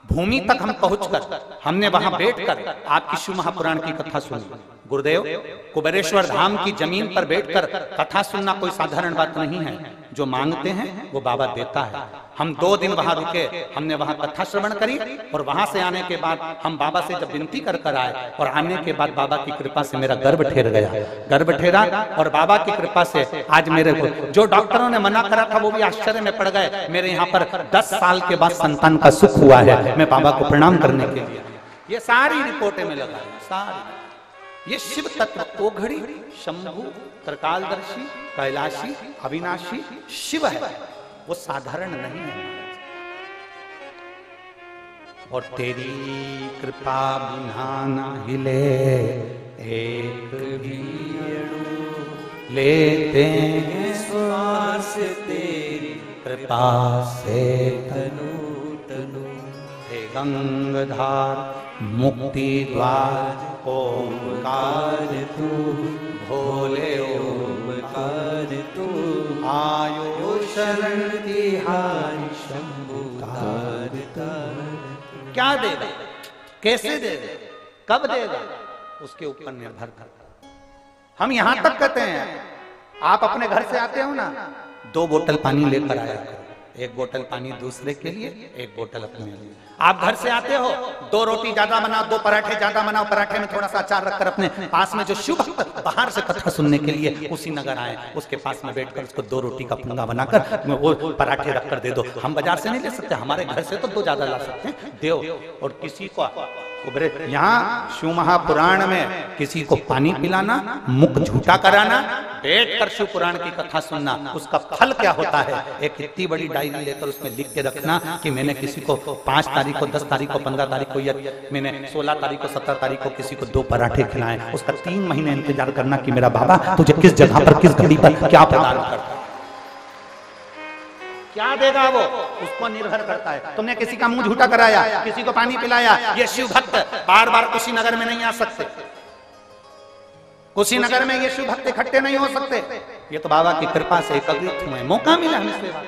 भूमि तक हम पहुंचकर हमने वहां बैठकर आपकी शिव महापुराण की कथा सुनी। गुरुदेव, कुबेरेश्वर धाम की जमीन पर बैठकर कथा सुनना कोई साधारण बात नहीं है। जो मांगते हैं वो बाबा देता है। हम 2 दिन वहां रुके, हमने वहां कथा श्रवण करी और वहां से आने के बाद हम बाबा से जब विनती कर आए और आने के बाद बाबा की कृपा से मेरा गर्भ ठहर गया, गर्भ ठहरा और बाबा की कृपा से आज मेरे को जो डॉक्टरों ने मना करा था वो भी आश्चर्य में पड़ गए। मेरे यहाँ पर 10 साल के बाद संतान का सुख हुआ है। मैं बाबा को प्रणाम करने के लिए ये सारी रिपोर्टें में लगा, सारी ये शिव तत्व ओघड़ी शंभु त्रिकालदर्शी कैलाशी अविनाशी शिव है, वो साधारण नहीं है। और तेरी कृपा बिना ना हिले एक भी अणु, लेते हैं श्वास तेरी कृपा से तनु तनु। हे गंगाधार मुक्ति द्वार ओंकार तू, भोले ओंकार तू, आयो शरण तिहारी शंभुकार तार। क्या देगा, कैसे देगा, कब देगा, उसके ऊपर निर्भर करता। हम यहां तक कहते हैं, आप अपने घर से आते हो ना, 2 बोतल पानी लेकर आया करो, 1 बोतल पानी दूसरे के लिए, 1 बोतल अपने लिए। आप घर से आते हो, 2 रोटी ज्यादा बनाओ, 2 पराठे ज्यादा बनाओ, पराठे में थोड़ा सा अचार रखकर अपने पास में जो शिव भक्त बाहर से कथा सुनने के लिए उसी नगर आए, उसके पास में बैठकर उसको 2 रोटी का फुंगा बनाकर वो पराठे रखकर दे दो। हम बाजार से नहीं ले सकते, हमारे घर से तो 2 ज्यादा ला सकते हैं, दो। और किसी को यहाँ शिव महापुराण में किसी को पानी पिलाना, मुख झूठा कराना, बैठकर शिव पुराण की कथा सुनना, उसका फल क्या होता है। एक इतनी बड़ी डायरी लेकर उसमें लिख के रखना कि मैंने किसी को 5 तारीख को, 10 तारीख को, 15 तारीख को, या मैंने 16 तारीख को, 17 तारीख को किसी को 2 पराठे खिलाए। उसका 3 महीने इंतजार करना कि मेरा बाबा तुझे किस जगह पर, किस घड़ी पर क्या प्रदान करता, क्या देगा वो उसको निर्भर करता है। तुमने किसी का मुंह झूठा कराया, किसी को पानी पिलाया, ये शिव भक्त बार बार कुशीनगर में नहीं आ सकते, कुशीनगर में ये शिव भक्त इकट्ठे नहीं हो सकते। ये तो बाबा की कृपा से एकत्रित हुए, मौका मिला हमें सेवा।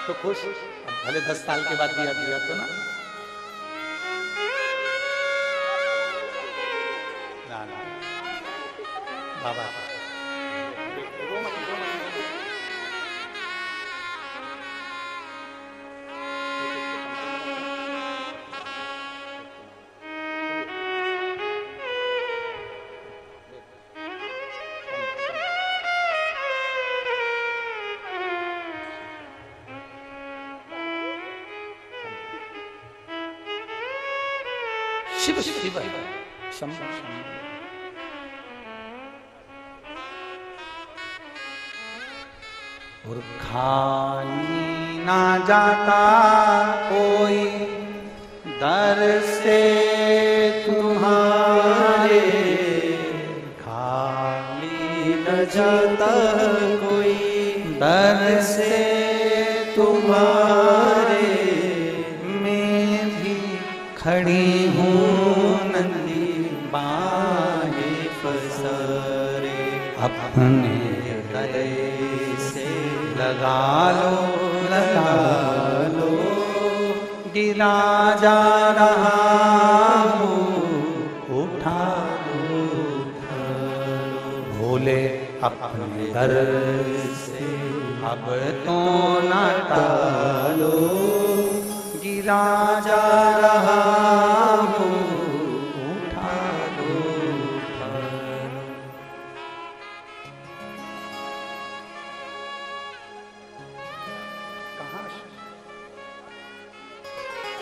तो खुश, भले 10 साल के बाद दिया तो ना, बाबा शिव शिव शंभु और खाली ना जाता कोई दर से तुम्हारे,
खाली न जाता कोई
दर
से तुम्हारे,
मैं भी खड़ी हूँ नंदी
बाहें पसारे,
अपने
हृदय से
लगा लो, गिरा जा रहा हूँ उठा लो, भोले अपने दर से अब तो ना टालो, गिरा जा रहा हूँ उठा लो।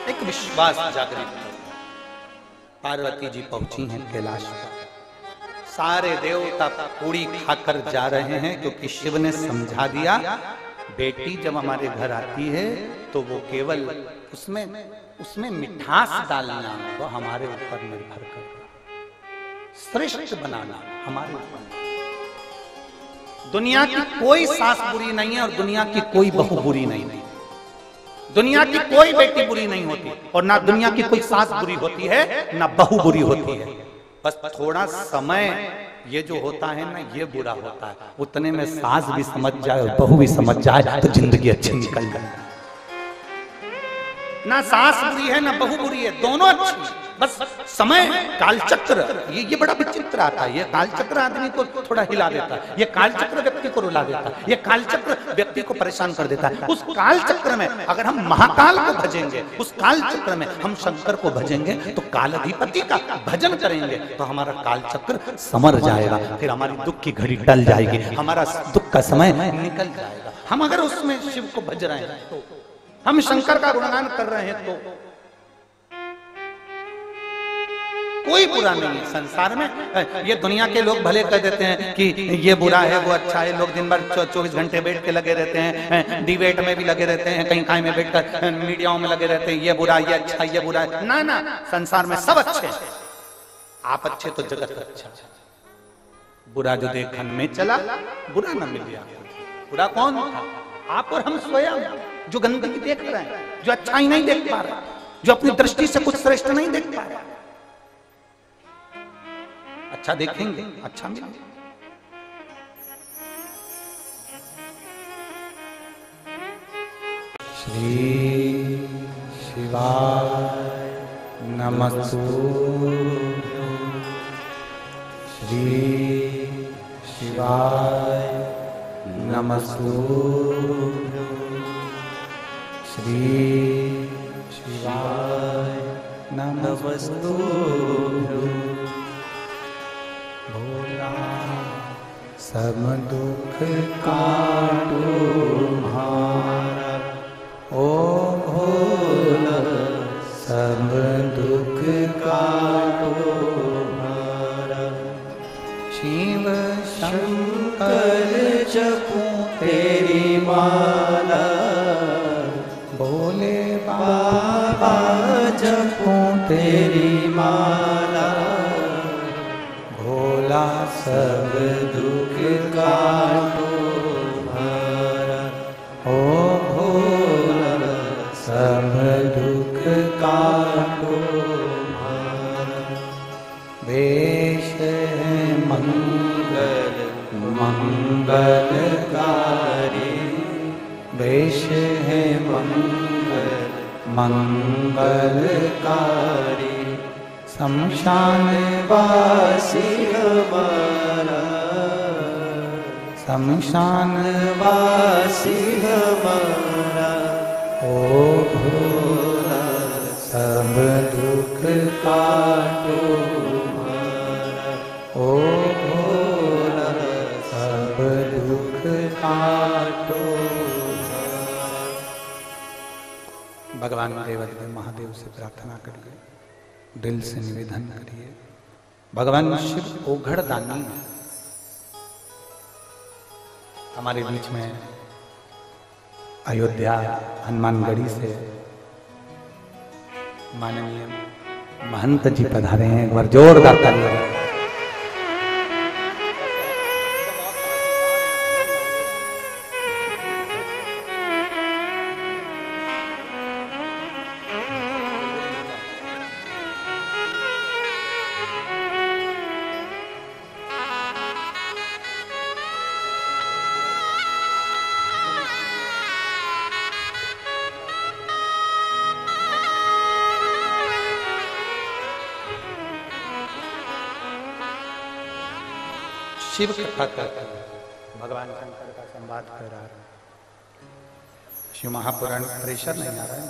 एक विश्वास जागृत हो। पार्वती जी पहुंची हैं कैलाश पर, सारे देवता पूरी खाकर जा रहे हैं क्योंकि शिव ने समझा दिया बेटी जब हमारे घर आती है तो वो केवल उसमें मिठास डालना वो हमारे ऊपर निर्भर करता, श्रेष्ठ बनाना हमारे ऊपर। दुनिया की कोई सास बुरी नहीं है और दुनिया की कोई बहू बुरी नहीं है, दुनिया की कोई बेटी बुरी नहीं होती और ना दुनिया की कोई सास बुरी होती है ना बहू बुरी होती है। बस थोड़ा समय ये जो होता है ना ये बुरा होता है, उतने में सास भी समझ जाए और बहू भी समझ जाए तो जिंदगी अच्छी निकल जाए। ना सास बुरी है ना बहू बुरी है, दोनों अच्छी, बस समय कालचक्र ये बड़ा विचित्र आता है। ये कालचक्र आदमी को थोड़ा हिला देता है, ये कालचक्र व्यक्ति को रुला देता है, ये कालचक्र व्यक्ति को परेशान कर देता है। उस कालचक्र में अगर हम महाकाल को भजेंगे, उस कालचक्र में हम शंकर को भजेंगे तो कालाधिपति का भजन करेंगे तो हमारा कालचक्र समर जाएगा, फिर हमारी दुख की घड़ी टल जाएगी, हमारा दुख का समय निकल जाएगा। हम अगर उसमें शिव को भज रहे हैं तो, हम शंकर का गुणगान कर रहे हैं तो कोई बुरा नहीं है संसार में। ये दुनिया के लोग भले कह देते हैं कि ये बुरा है वो अच्छा है, लोग दिन भर 24 घंटे बैठ के लगे रहते हैं, डिबेट में भी लगे रहते हैं, कहीं कहीं में बैठकर मीडियाओं में लगे रहते हैं, ये बुरा ये अच्छा ये बुरा है। ना ना, संसार में सब अच्छे हैं, आप अच्छे तो जगत अच्छा। बुरा जो देखन में चला बुरा न मिल गया। बुरा कौन था? आप और हम स्वयं, जो गंदगी देख रहे हैं, जो अच्छाई नहीं देख पा रहे, जो अपनी दृष्टि से कुछ श्रेष्ठ नहीं देख पा रहे। अच्छा देखेंगे अच्छा मिलेगा। श्री शिवाय नमस्तुभ्यं, श्री शिवाय नमस्तुभ्यं, श्री शिवाय नमस्तुभ्यं। भोला सब दुख काटो भारा, ओ भोला सब दुख काटो भारा। शिव शंकर जपूं तेरी माला, भोले बाबा जपूं तेरी माला। भोला सब दुख काटो भारा, ओ भोला सब दुख काटो भारा। वेश है मंगल मंगलकारी, वेश है मंगल मंगलकारी। शमशान वासी हमारा, शमशान वासी हमारा। ओ भोला सब दुख काटो हमारा, ओ भोला सब दुख काटो हमारा। भगवान देवदेव महादेव से प्रार्थना करिए, दिल से निवेदन करिए। भगवान शिव ओघड़ दानी है। हमारे बीच में अयोध्या हनुमानगढ़ी से माननीय महंत जी पधारे हैं। एक बार जोरदार तालियां। शिव कथा करते हैं, भगवान शंकर का संवाद कर रहा है। शिव महापुराण प्रेशर नहीं आ रहा है,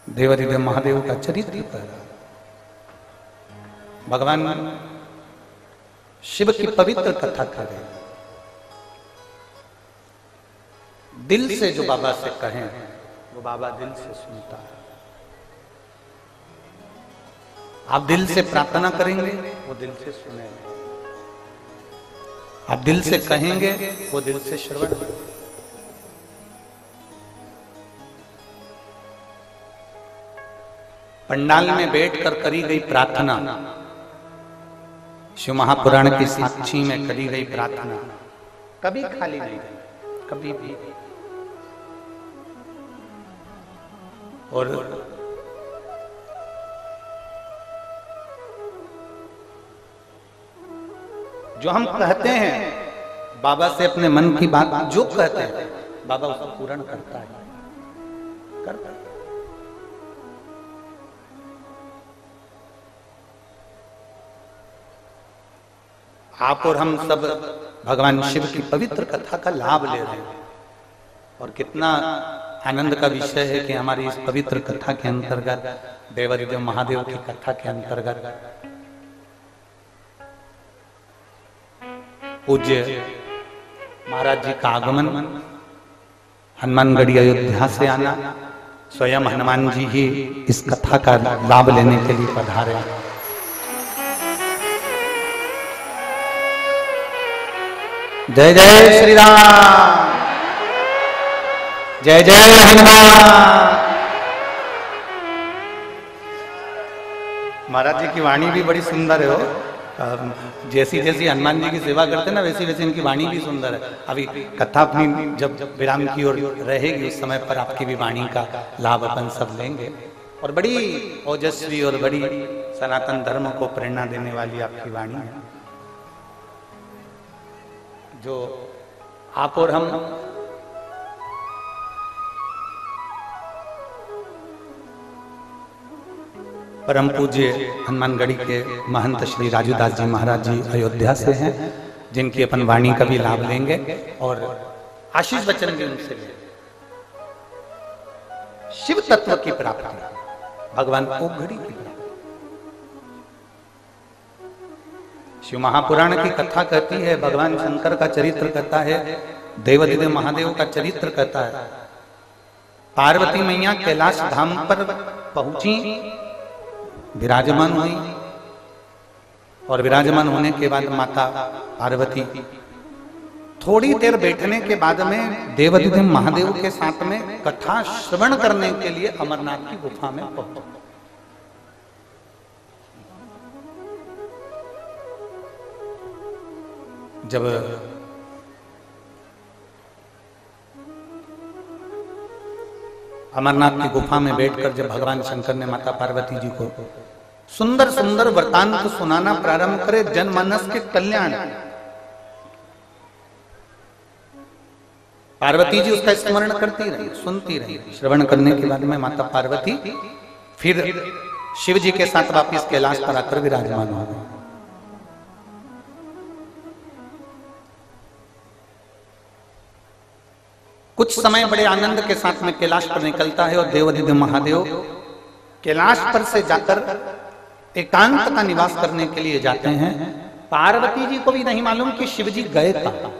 देवादिदेव महादेव का चरित्र कर रहा है। भगवान शिव की पवित्र कथा कर रहे हैं। दिल से जो बाबा से कहें वो बाबा दिल से सुनता है। आप दिल से प्रार्थना करेंगे वो दिल से सुनेंगे, आप दिल से कहेंगे वो दिल से श्रवण। पंडाल में बैठकर करी गई प्रार्थना, शिव महापुराण की साक्षी में करी गई प्रार्थना कभी खाली नहीं गई, कभी भी। और जो हम कहते हैं बाबा से अपने मन की बात जो कहते हैं बाबा उसको पूर्ण करता है, करता है। आप और हम सब भगवान शिव की पवित्र कथा का लाभ ले रहे हैं और कितना आनंद का विषय है कि हमारी इस पवित्र कथा के अंतर्गत देवादिदेव महादेव की कथा के अंतर्गत पूज्य महाराज जी का आगमन, हनुमानगढ़ी अयोध्या से आना, स्वयं हनुमान जी ही इस कथा का लाभ लेने के लिए पधारे। जय जय श्री राम, जय जय हनुमान। महाराज जी की वाणी भी बड़ी सुंदर है हो। जैसी जैसी हनुमान जी की सेवा करते हैं ना वैसी वैसी इनकी वाणी भी सुंदर है। अभी कथा अपनी जब विराम की ओर रहेगी उस समय पर आपकी भी वाणी का लाभ अपन सब लेंगे। और बड़ी ओजस्वी और बड़ी सनातन धर्म को प्रेरणा देने वाली आपकी वाणी है, जो आप और हम परम पूज्य हनुमानगढ़ी के महंत श्री राजूदास जी महाराज जी अयोध्या से हैं, जिनकी अपन वाणी का भी लाभ लेंगे और आशीष वचन भी उनसे लेंगे। शिव तत्व की प्राप्ति, भगवान ओघड़ी की प्राप्ति। शिव महापुराण की कथा कहती है, भगवान शंकर का चरित्र कहता है, देवादिदेव महादेव का चरित्र कहता है। पार्वती मैया कैलाश धाम पर पहुंची, विराजमान हुई और विराजमान होने के बाद माता पार्वती थोड़ी देर बैठने के बाद में देवादिदेव महादेव के साथ में कथा श्रवण करने के लिए अमरनाथ की गुफा में पहुंची। जब अमरनाथ की गुफा में बैठकर जब भगवान शंकर ने माता पार्वती जी को सुंदर सुंदर वृतांत सुनाना प्रारंभ करे जनमानस के कल्याण, पार्वती जी उसका स्मरण करती रही, सुनती रही। श्रवण करने के बाद में माता पार्वती फिर शिव जी के साथ वापिस कैलाश पर आकर विराजमान हो गई। कुछ समय बड़े आनंद के साथ में कैलाश पर निकलता है और देवादिदेव महादेव कैलाश पर से जाकर एकांत का निवास करने के लिए जाते हैं। पार्वती जी को भी नहीं मालूम कि शिव जी गए कहां।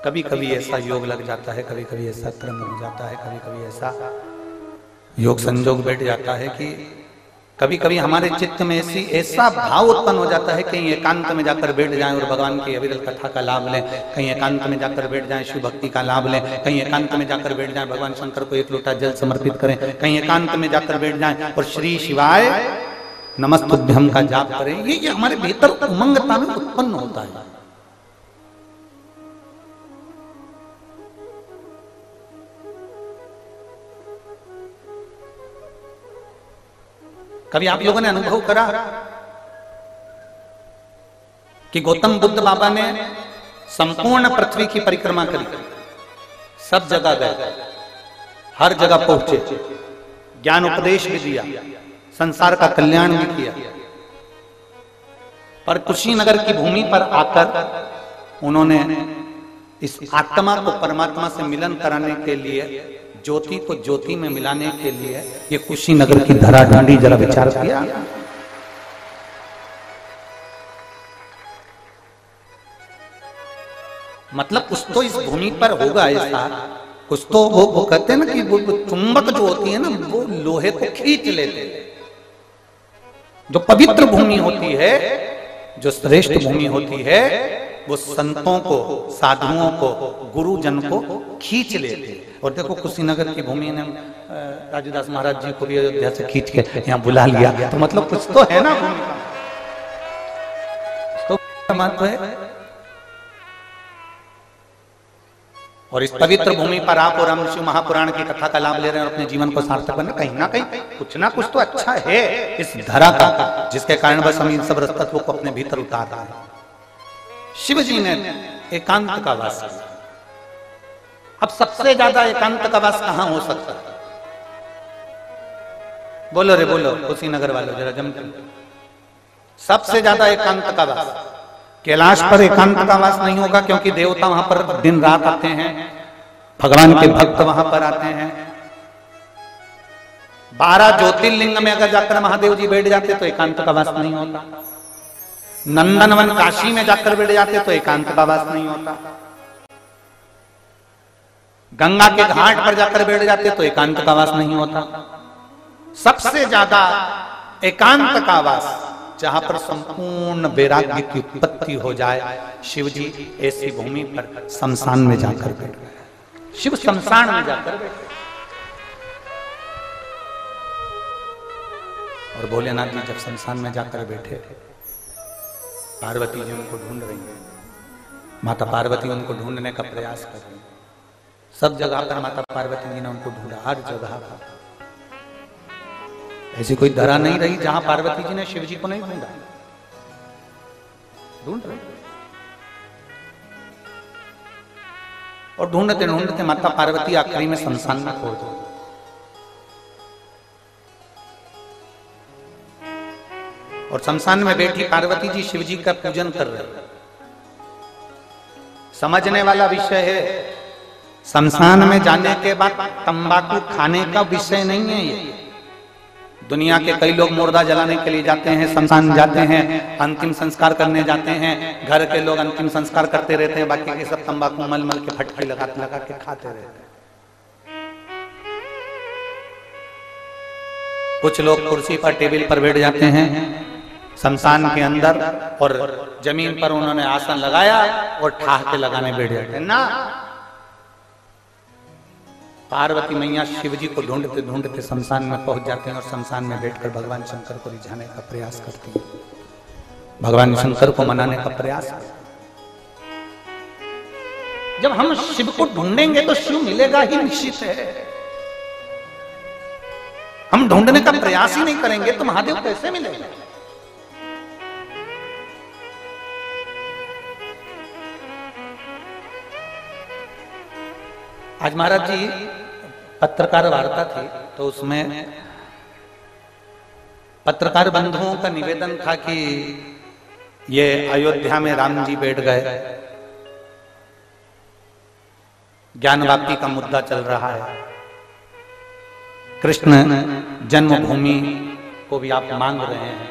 कभी कभी ऐसा योग लग जाता है, कभी कभी ऐसा क्रम हो जाता है, कभी कभी ऐसा योग संजोग बैठ जाता है कि कभी कभी हमारे चित्त में ऐसा भाव उत्पन्न हो जाता है, कहीं एकांत में जाकर बैठ जाएं और भगवान की अविरल कथा का लाभ लें, कहीं एकांत में जाकर बैठ जाएं शिव भक्ति का लाभ लें, कहीं एकांत में जाकर बैठ जाएं भगवान शंकर को एक लोटा जल समर्पित करें, कहीं एकांत में जाकर बैठ जाएं और श्री शिवाय नमस्तुभ्यम का जाप करें। ये हमारे भीतर उमंगता में उत्पन्न होता है। कभी आप लोगों ने अनुभव करा कि गौतम बुद्ध बाबा ने संपूर्ण पृथ्वी की परिक्रमा करी, सब जगह गए, हर जगह पहुंचे, ज्ञान उपदेश भी दिया, संसार का कल्याण भी किया, पर कुशीनगर की भूमि पर आकर उन्होंने इस आत्मा को परमात्मा से मिलन कराने के लिए, ज्योति को ज्योति में मिलाने के लिए ये कुशीनगर की धरा ढूंढी। जरा विचार किया। मतलब कुछ तो इस भूमि पर होगा ऐसा, कुछ तो वो कहते हैं ना कि वो चुंबक जो होती है ना, वो लोहे को खींच लेते हैं। जो पवित्र भूमि होती है, जो श्रेष्ठ भूमि होती है, वो संतों को, साधुओं को, गुरुजन को खींच लेते। और देखो कुशीनगर की भूमि ने राजूदास महाराज जी को भी अयोध्या से खींच के यहाँ बुला लिया, तो मतलब कुछ तो है ना भूमि का, तो महत्व है। और इस पवित्र भूमि पर आप और हम शिव महापुराण की कथा का लाभ ले रहे हैं और अपने जीवन को सार्थक करना, कहीं ना कहीं कुछ तो अच्छा है इस धरा का, जिसके कारण बस हम इन सब तत्वों को अपने भीतर उतार रहे हैं। शिव जी ने एकांत का वास किया। अब सबसे ज्यादा एकांत का वास कहां हो सकता है? बोलो रे बोलो कुशीनगर वालों, जरा जम के। सबसे ज्यादा एकांत का वास कैलाश पर एकांत का वास नहीं होगा, क्योंकि देवता वहां पर दिन रात आते हैं, भगवान के भक्त वहां पर आते हैं। 12 ज्योतिर्लिंग में अगर जाकर महादेव जी बैठ जाते तो एकांत का वास नहीं होता। नंदनवन काशी में जाकर बैठ जाते तो एकांत का वास नहीं होता। गंगा के घाट पर जाकर बैठ जाते तो एकांत का वास नहीं होता। सबसे ज्यादा एकांत का वास जहां पर संपूर्ण वैराग्य की उत्पत्ति हो जाए, शिव जी ऐसी भूमि पर शमशान में जाकर बैठ गए। शिव शमशान में जाकर बैठे और भोलेनाथ जी जब शमशान में जाकर बैठे, पार्वती जी उनको ढूंढ रही है। माता पार्वती उनको ढूंढने का प्रयास कर रही है। सब जगह पर माता पार्वती जी ने उनको ढूंढा, हर जगह पर। ऐसी कोई धरा नहीं रही जहां पार्वती जी ने शिव जी को नहीं ढूंढा। ढूंढ रहे और ढूंढते ढूंढते माता पार्वती आखिरी में शमशान में पहुंच गई। और शमशान में बैठी पार्वती जी शिव जी का पूजन कर रहे। समझने वाला विषय है, शमशान में जाने के बाद तंबाकू खाने का विषय नहीं है ये। दुनिया के कई लोग मुर्दा जलाने के लिए जाते हैं, शमशान जाते हैं, अंतिम संस्कार करने जाते हैं। घर के लोग अंतिम संस्कार करते रहते हैं, बाकी के सब तंबाकू मल मल के फटके लगा के खाते रहते हैं। कुछ लोग कुर्सी पर टेबल पर बैठ जाते हैं शमशान के अंदर, और जमीन पर उन्होंने आसन लगाया और ठाह के लगाने बैठ जाते हैं ना। पार्वती मैया शिव जी को ढूंढते ढूंढते शमशान में पहुंच जाते हैं और शमशान में बैठकर भगवान शंकर को रिझाने का प्रयास करती हैं, भगवान शंकर को मनाने का प्रयास करती हैं। जब हम शिव को ढूंढेंगे तो शिव मिलेगा ही निश्चित है। हम ढूंढने का प्रयास ही नहीं करेंगे तो महादेव कैसे मिलेगा? आज महाराज जी पत्रकार वार्ता थी, तो उसमें पत्रकार बंधुओं का निवेदन था कि ये अयोध्या में राम जी बैठ गए, ज्ञान वापी का मुद्दा चल रहा है, कृष्ण जन्मभूमि को भी आप मांग रहे हैं,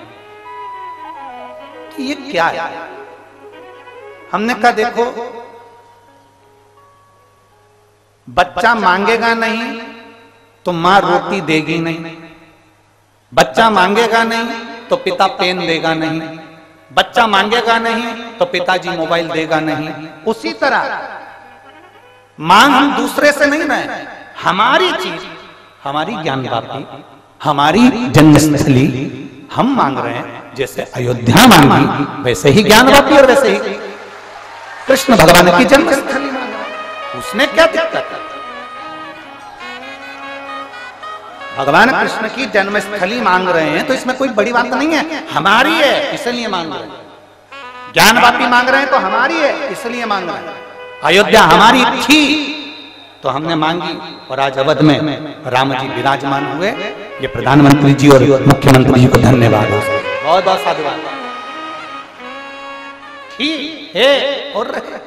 तो ये क्या है? हमने कहा देखो, बच्चा मांगेगा नहीं तो मां रोटी देगी नहीं। बच्चा मांगेगा नहीं तो पिता पेन देगा नहीं, बच्चा मांगेगा नहीं तो पिताजी मोबाइल देगा नहीं। उसी तरह मांग हम दूसरे से नहीं रहे, हमारी चीज, हमारी ज्ञान व्यापी, हमारी जन्मस्थली हम मांग रहे हैं। जैसे अयोध्या मांगी वैसे ही ज्ञान व्यापी और वैसे ही कृष्ण भगवान की जन्मस्थली मांगी। उसमें क्या दिक्कत है? भगवान कृष्ण की जन्मस्थली मांग रहे हैं तो इसमें कोई बड़ी बात नहीं है, हमारी है इसलिए मांग रहे हैं। ज्ञान व्यापी मांग रहे हैं तो हमारी है इसलिए मांग रहे हैं। अयोध्या हमारी थी तो हमने मांगी और आज अवध में राम जी विराजमान हुए। ये प्रधानमंत्री जी और मुख्यमंत्री जी को धन्यवाद, बहुत बहुत साधुवाद। ठीक है और रहे।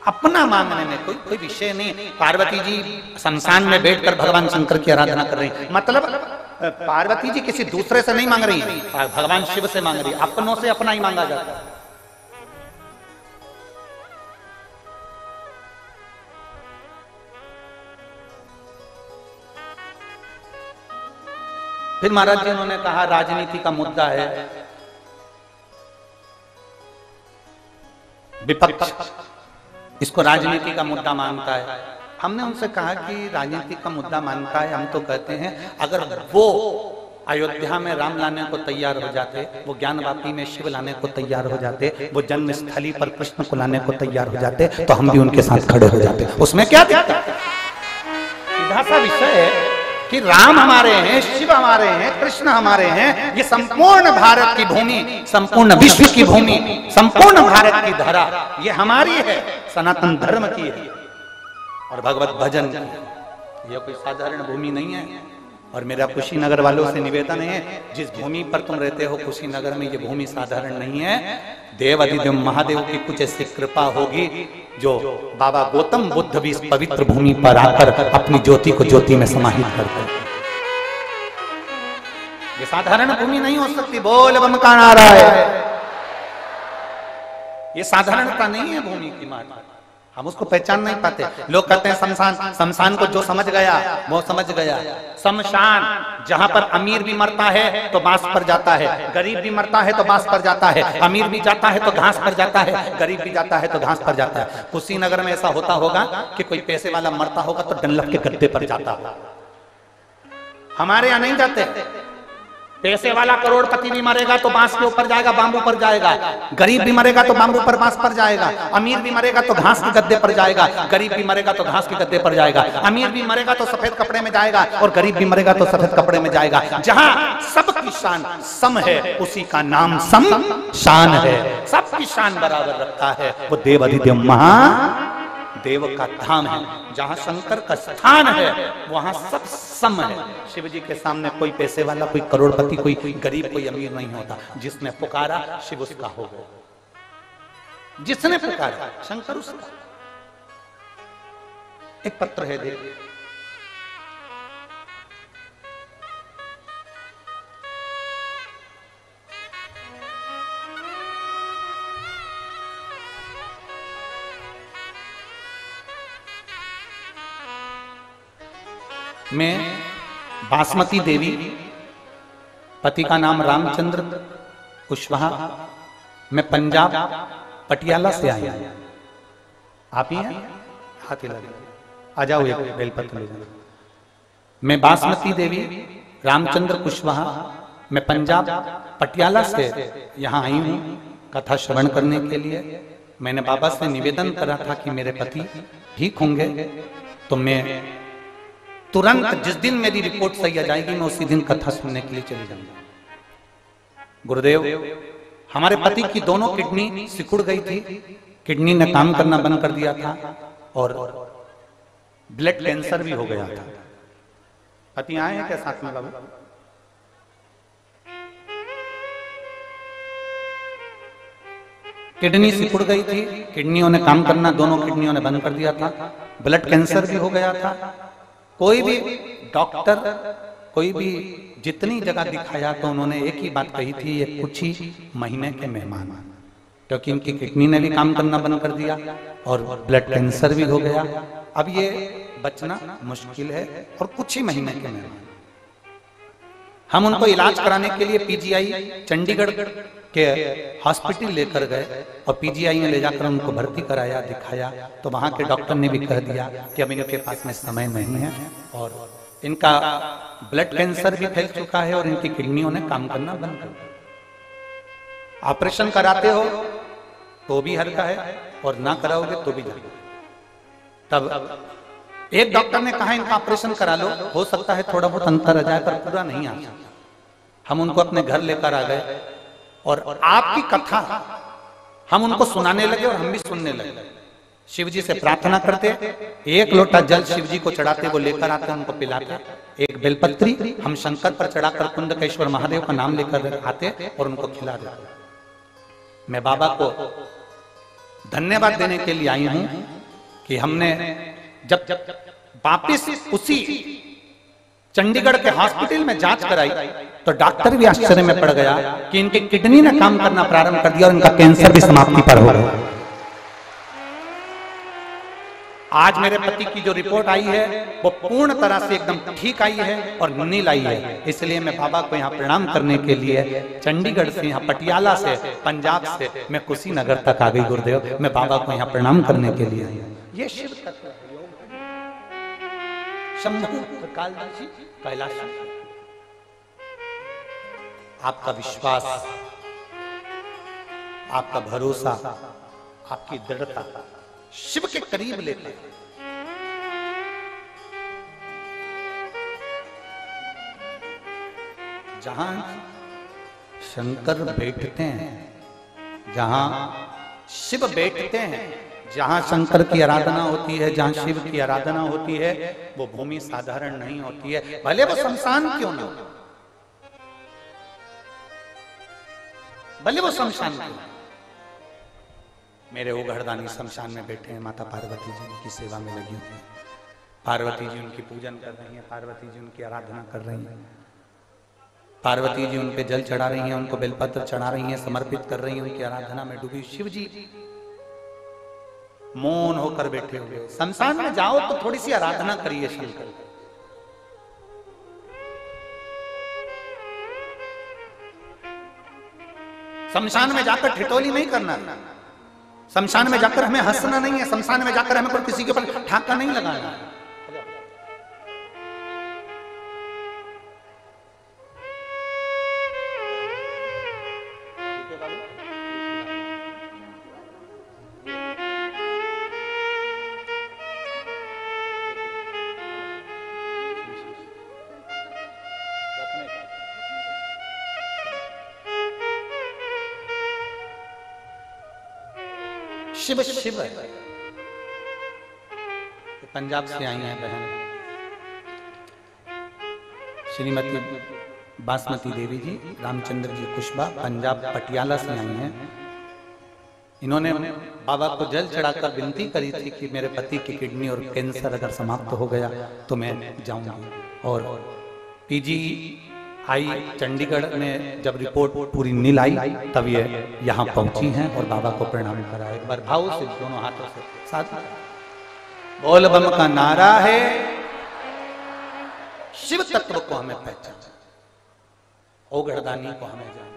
अपना मांगने में कोई विषय नहीं। पार्वती जी शमशान में बैठकर भगवान शंकर की आराधना कर रही हैं, मतलब पार्वती जी किसी दूसरे से नहीं मांग रही है, भगवान शिव से मांग रही है। अपनों से अपना ही मांगा जाता है। फिर महाराज जी उन्होंने कहा राजनीति का मुद्दा है, विपक्ष इसको राजनीति का मुद्दा मानता है। हमने उनसे कहा कि राजनीति का मुद्दा मानता है, हम तो कहते हैं अगर वो अयोध्या में राम लाने को तैयार हो जाते, वो ज्ञानवापी में शिव लाने को तैयार हो जाते, वो जन्म स्थली पर कृष्ण को लाने को तैयार हो जाते, तो हम भी उनके साथ खड़े हो जाते। उसमें क्या दिक्कत है? सीधा सा विषय है कि राम हमारे हैं, शिव हमारे हैं, कृष्ण हमारे हैं। ये संपूर्ण भारत की भूमि, संपूर्ण विश्व की भूमि, संपूर्ण भारत की धरा ये हमारी है, सनातन धर्म की है और भगवत भजन की। ये कोई साधारण भूमि नहीं है। और मेरा कुशीनगर वालों से निवेदन है, जिस भूमि पर तुम रहते हो कुशीनगर में, ये भूमि साधारण नहीं है। देव अधिदेव महादेव की कुछ ऐसी कृपा होगी जो बाबा गौतम बुद्ध भी इस पवित्र भूमि पर आकर अपनी ज्योति को ज्योति में समाहित करते हैं। ये साधारण भूमि नहीं हो सकती। बोल बम का नारा है, ये साधारणता नहीं है भूमि की माता। हम उसको पहचान नहीं पाते। लोग कहते हैं शमशान, शमशान को जो समझ गया वो समझ गया। शमशान जहां पर अमीर भी मरता है तो बांस पर जाता है, गरीब भी मरता है तो बांस पर जाता है, अमीर भी जाता है तो घास पर जाता है, गरीब भी जाता है तो घास पर जाता है। कुशीनगर में ऐसा होता होगा कि कोई पैसे वाला मरता होगा तो डंलप के गद्दे पर जाता होगा। हमारे यहाँ नहीं जाते। पैसे वाला करोड़पति भी मरेगा तो बांस के ऊपर जाएगा, बांबू पर जाएगा। गरीब भी मरेगा तो बांबू पर, बांस पर जाएगा। अमीर भी मरेगा तो घास के गद्दे पर जाएगा, गरीब भी मरेगा तो घास के गद्दे पर जाएगा। अमीर भी मरेगा तो सफेद कपड़े में जाएगा और गरीब भी मरेगा तो सफेद कपड़े में जाएगा। जहां सबकी शान सम है उसी का नाम सम शान है। सबकी शान बराबर रखता है वो देव अधिदेव महादेव का धाम है। जहां शंकर का स्थान है वहां सब सम है। शिव जी के सामने कोई पैसे वाला, कोई करोड़पति, कोई गरीब, कोई अमीर नहीं होता। जिसने पुकारा शिव उसका हो गया। जिसने पुकारा शंकर उसका। एक पत्र है, देखिए। मैं बासमती देवी, पति का नाम रामचंद्र कुशवाहा, मैं पंजाब पटियाला से आई हूं। आप ही हैं? हाथी लगे, आ जाओ, एक बेलपत्र ले जाओ। मैं बासमती देवी रामचंद्र कुशवाहा, मैं पंजाब पटियाला से यहाँ आई हूँ कथा श्रवण करने के लिए। मैंने बाबा से निवेदन करा था कि मेरे पति ठीक होंगे तो मैं तुरंत, जिस दिन मेरी रिपोर्ट सही आ जाएगी, मैं उसी दिन कथा सुनने के लिए चले जाऊंगा। गुरुदेव, हमारे पति की दोनों किडनी सिकुड़ गई थी, किडनी ने काम करना बंद कर दिया था और ब्लड कैंसर भी हो गया था। पति आए हैं क्या साथ में बाबू? किडनी सिकुड़ गई थी, किडनियों ने काम करना, दोनों किडनियों ने बंद कर दिया था, ब्लड कैंसर भी हो गया था। कोई भी डॉक्टर, कोई भी जितनी जगह दिखाया तो उन्होंने एक ही बात कही थी, ये कुछ ही महीने के मेहमान, क्योंकि इनकी किडनी ने भी काम करना बंद कर दिया और ब्लड कैंसर भी हो गया। अब ये बचना मुश्किल है और कुछ ही महीने के में हम उनको इलाज कराने के लिए पीजीआई चंडीगढ़ के हॉस्पिटल लेकर गए और पीजीआई में ले जाकर उनको भर्ती कराया, दिखाया, तो वहां के डॉक्टर ने भी कह दिया कि अब इनके पास में समय नहीं है और इनका ब्लड कैंसर भी फैल चुका है और इनकी किडनियों ने काम करना बंद कर दिया। ऑपरेशन कराते हो तो भी हल्का है और ना कराओगे तो भी जल्दी। तब एक डॉक्टर ने कहा इनका ऑपरेशन करा लो, हो सकता है थोड़ा बहुत अंतर आ जाए पर पूरा नहीं आ सकता। हम उनको अपने घर लेकर आ गए और आपकी कथा हम उनको सुनाने लगे और हम भी सुनने लगे। शिव जी से प्रार्थना करते, एक लोटा जल शिव जी को चढ़ाते, वो लेकर आते, उनको पिलाते, एक बेलपत्री हम शंकर पर चढ़ाकर कुंडकेश्वर महादेव का नाम लेकर आते और उनको खिला देते। मैं बाबा को धन्यवाद देने के लिए आई हूं कि हमने जब वापिस उसी चंडीगढ़ के हॉस्पिटल में जांच कराई तो डॉक्टर भी आश्चर्य में पड़ गया कि इनकी किडनी ने काम करना प्रारंभ कर दिया और इनका कैंसर भी समाप्ति पर हो गया। आज मेरे पति की जो रिपोर्ट आई है वो पूर्ण तरह से एकदम ठीक आई है और नील आई है। इसलिए मैं बाबा को यहाँ प्रणाम करने के लिए चंडीगढ़ से, यहाँ पटियाला से, पंजाब से मैं कुशीनगर तक आ गई गुरुदेव। मैं बाबा को यहाँ प्रणाम करने के लिए आई। ये शिव तत्व है, शंभु कालदर्शी कैलाशी। आपका विश्वास, आपका भरोसा, आपकी दृढ़ता शिव के करीब लेकर जहां शंकर बैठते हैं, जहां शिव बैठते हैं, जहां शंकर की आराधना होती है, जहां शिव की आराधना होती है, वो भूमि साधारण नहीं होती है, भले वो शमशान क्यों ना हो, भले वो शमशान क्यों। मेरे ओघड़दानी शमशान में बैठे हैं, माता पार्वती जी उनकी सेवा में लगी हुई है। पार्वती जी उनकी पूजन कर रही हैं, पार्वती जी उनकी आराधना कर रही हैं, पार्वती जी उन पे जल चढ़ा रही हैं, उनको बेलपत्र चढ़ा रही हैं, समर्पित कर रही हैं, उनकी आराधना में डूबी। शिव जी मौन होकर बैठे हुए। शमशान में जाओ तो थोड़ी सी आराधना करिए शिव की। शमशान में जाकर ठिठोली नहीं करना, शमशान में जाकर हमें हंसना नहीं है, शमशान में जाकर हमें कोई किसी के ऊपर ठाका नहीं लगाना। शिव शिव पंजाब से आई हैं बहन श्रीमती बासमती देवी जी, रामचंद्र जी कुशबा, पंजाब पटियाला से आई हैं। इन्होंने बाबा को जल चढ़ाकर विनती करी थी कि मेरे पति की किडनी और कैंसर अगर समाप्त हो गया तो मैं जाऊंगी। और पीजीआई चंडीगढ़ में जब रिपोर्ट पूरी नील आई तब ये यहाँ पहुंची हैं और बाबा को प्रणाम करा। एक बार भाव से दोनों हाथों से साथ बोल बम का नारा है, शिव तत्व को हमें पहचान, ओघड़दानी को हमें जाना।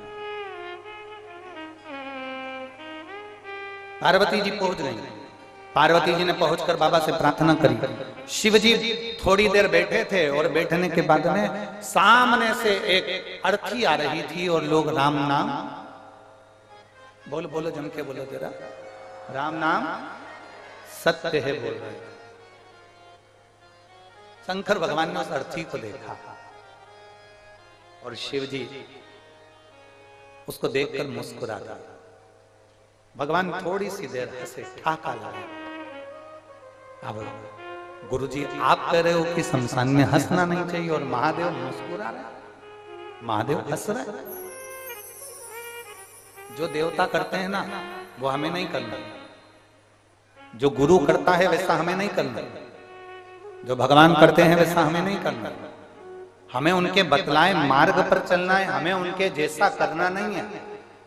पार्वती जी पहुंच गई। पार्वती जी ने पहुंचकर बाबा से प्रार्थना करी। शिव जी थोड़ी देर बैठे थे और बैठने के बाद में सामने से एक अर्थी आ रही थी और लोग राम नाम बोल, बोलो जम के बोलो तेरा, राम नाम सत्य है बोल रहे। शंकर भगवान ने उस अर्थी को देखा और शिव जी उसको देखकर मुस्कुरा दिया। भगवान थोड़ी सी देर हंसे, ठाका लाया। अब गुरुजी आप कह रहे हो कि शमशान में हंसना नहीं चाहिए और महादेव मुस्कुरा रहे, महादेव हंस रहे। जो देवता करते हैं ना वो हमें नहीं करना, जो गुरु करता है वैसा हमें नहीं करना, जो भगवान करते हैं वैसा हमें नहीं करना। हमें उनके बतलाए मार्ग पर चलना है, हमें उनके जैसा करना नहीं है।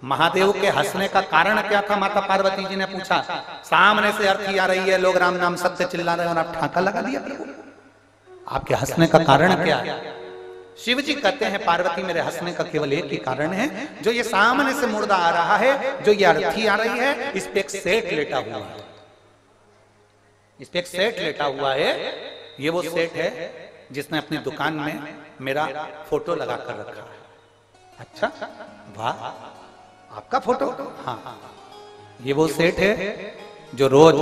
महादेव के हंसने का कारण क्या था? माता पार्वती जी ने पूछा। सामने से अर्थी आ रही है, लोग राम नाम सत्य चिल्ला रहे हैं और आप ठाका लगा दिया प्रभु। आपके हंसने का कारण क्या है? शिव जी कहते हैं पार्वती मेरे हंसने का केवल एक ही कारण है, जो ये सामने से मुर्दा आ रहा है, जो ये अर्थी आ रही है, इस पे एक सेठ लेटा हुआ है, इस पे एक सेठ लेटा हुआ है। ये वो सेठ है जिसने अपनी दुकान में मेरा फोटो लगा कर रखा है। अच्छा, वाह, आपका फोटो? हाँ, ये वो सेठ है जो रोज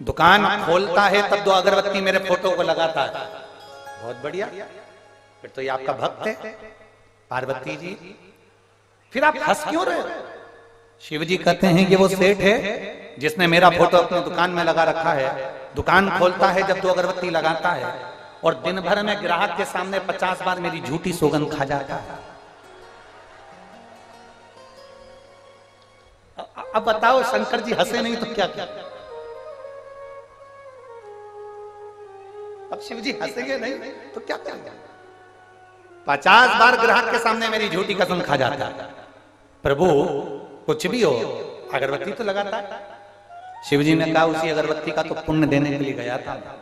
दुकान खोलता है तब 2 अगरबत्ती मेरे फोटो को लगाता है। बहुत बढ़िया, फिर तो ये आपका भक्त है पार्वती जी। फिर आप हंस क्यों रहे हो? शिव जी कहते हैं ये वो सेठ है जिसने मेरा फोटो अपनी दुकान में लगा रखा है। दुकान खोलता है जब 2 अगरबत्ती लगाता है और दिन भर में ग्राहक के सामने 50 बार मेरी झूठी सौगंध खा जाता है। अब बताओ, शंकर जी हंसे नहीं तो क्या क्या? अब शिव जी हंसेंगे नहीं तो क्या क्या? 50 बार ग्राहक के सामने मेरी झूठी कसम खा जाता है। प्रभु कुछ भी हो, अगरबत्ती तो लगाता है। शिव जी ने कहा उसी अगरबत्ती का तो पुण्य देने के लिए गया था।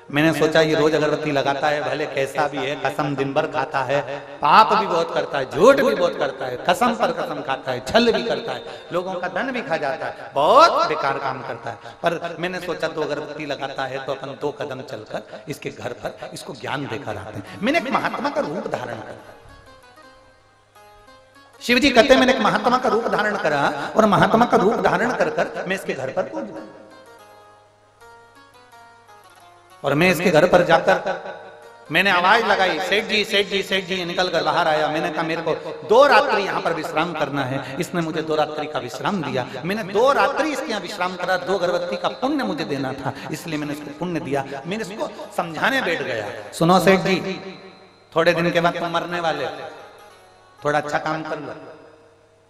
मैंने सोचा ये रोज अगरबत्ती लगाता है, भले कैसा भी है, कसम दिन भर खाता है, पाप भी बहुत करता है, झूठ भी बहुत करता है, कसम पर कसम खाता है, छल भी करता है, लोगों का धन भी खा जाता है, बहुत बेकार काम करता है। पर मैंने सोचा 2 अगरबत्ती लगाता है तो अपन 2 कदम चलकर इसके घर पर इसको ज्ञान देकर आते हैं। मैंने एक महात्मा का रूप धारण करा। शिव जी कहते हैं मैंने एक महात्मा का रूप धारण करा और महात्मा का रूप धारण कर कर मैं इसके घर पर पहुंच गया। और मैं इसके घर पर जाकर मैंने आवाज लगाई, सेठ जी सेठ जी सेठ जी। निकल कर बाहर आया। मैंने कहा मेरे को 2 रात्रि यहाँ पर विश्राम करना है। इसने मुझे 2 रात्रि का विश्राम दिया। मैंने 2 रात्रि इसके यहाँ विश्राम करा। 2 अगरबत्ती का पुण्य मुझे देना था, इसलिए मैंने इसको पुण्य दिया। मैंने इसको समझाने बैठ गया, सुनो सेठ जी, थोड़े दिन के बाद तुम मरने वाले, थोड़ा अच्छा काम कर लो।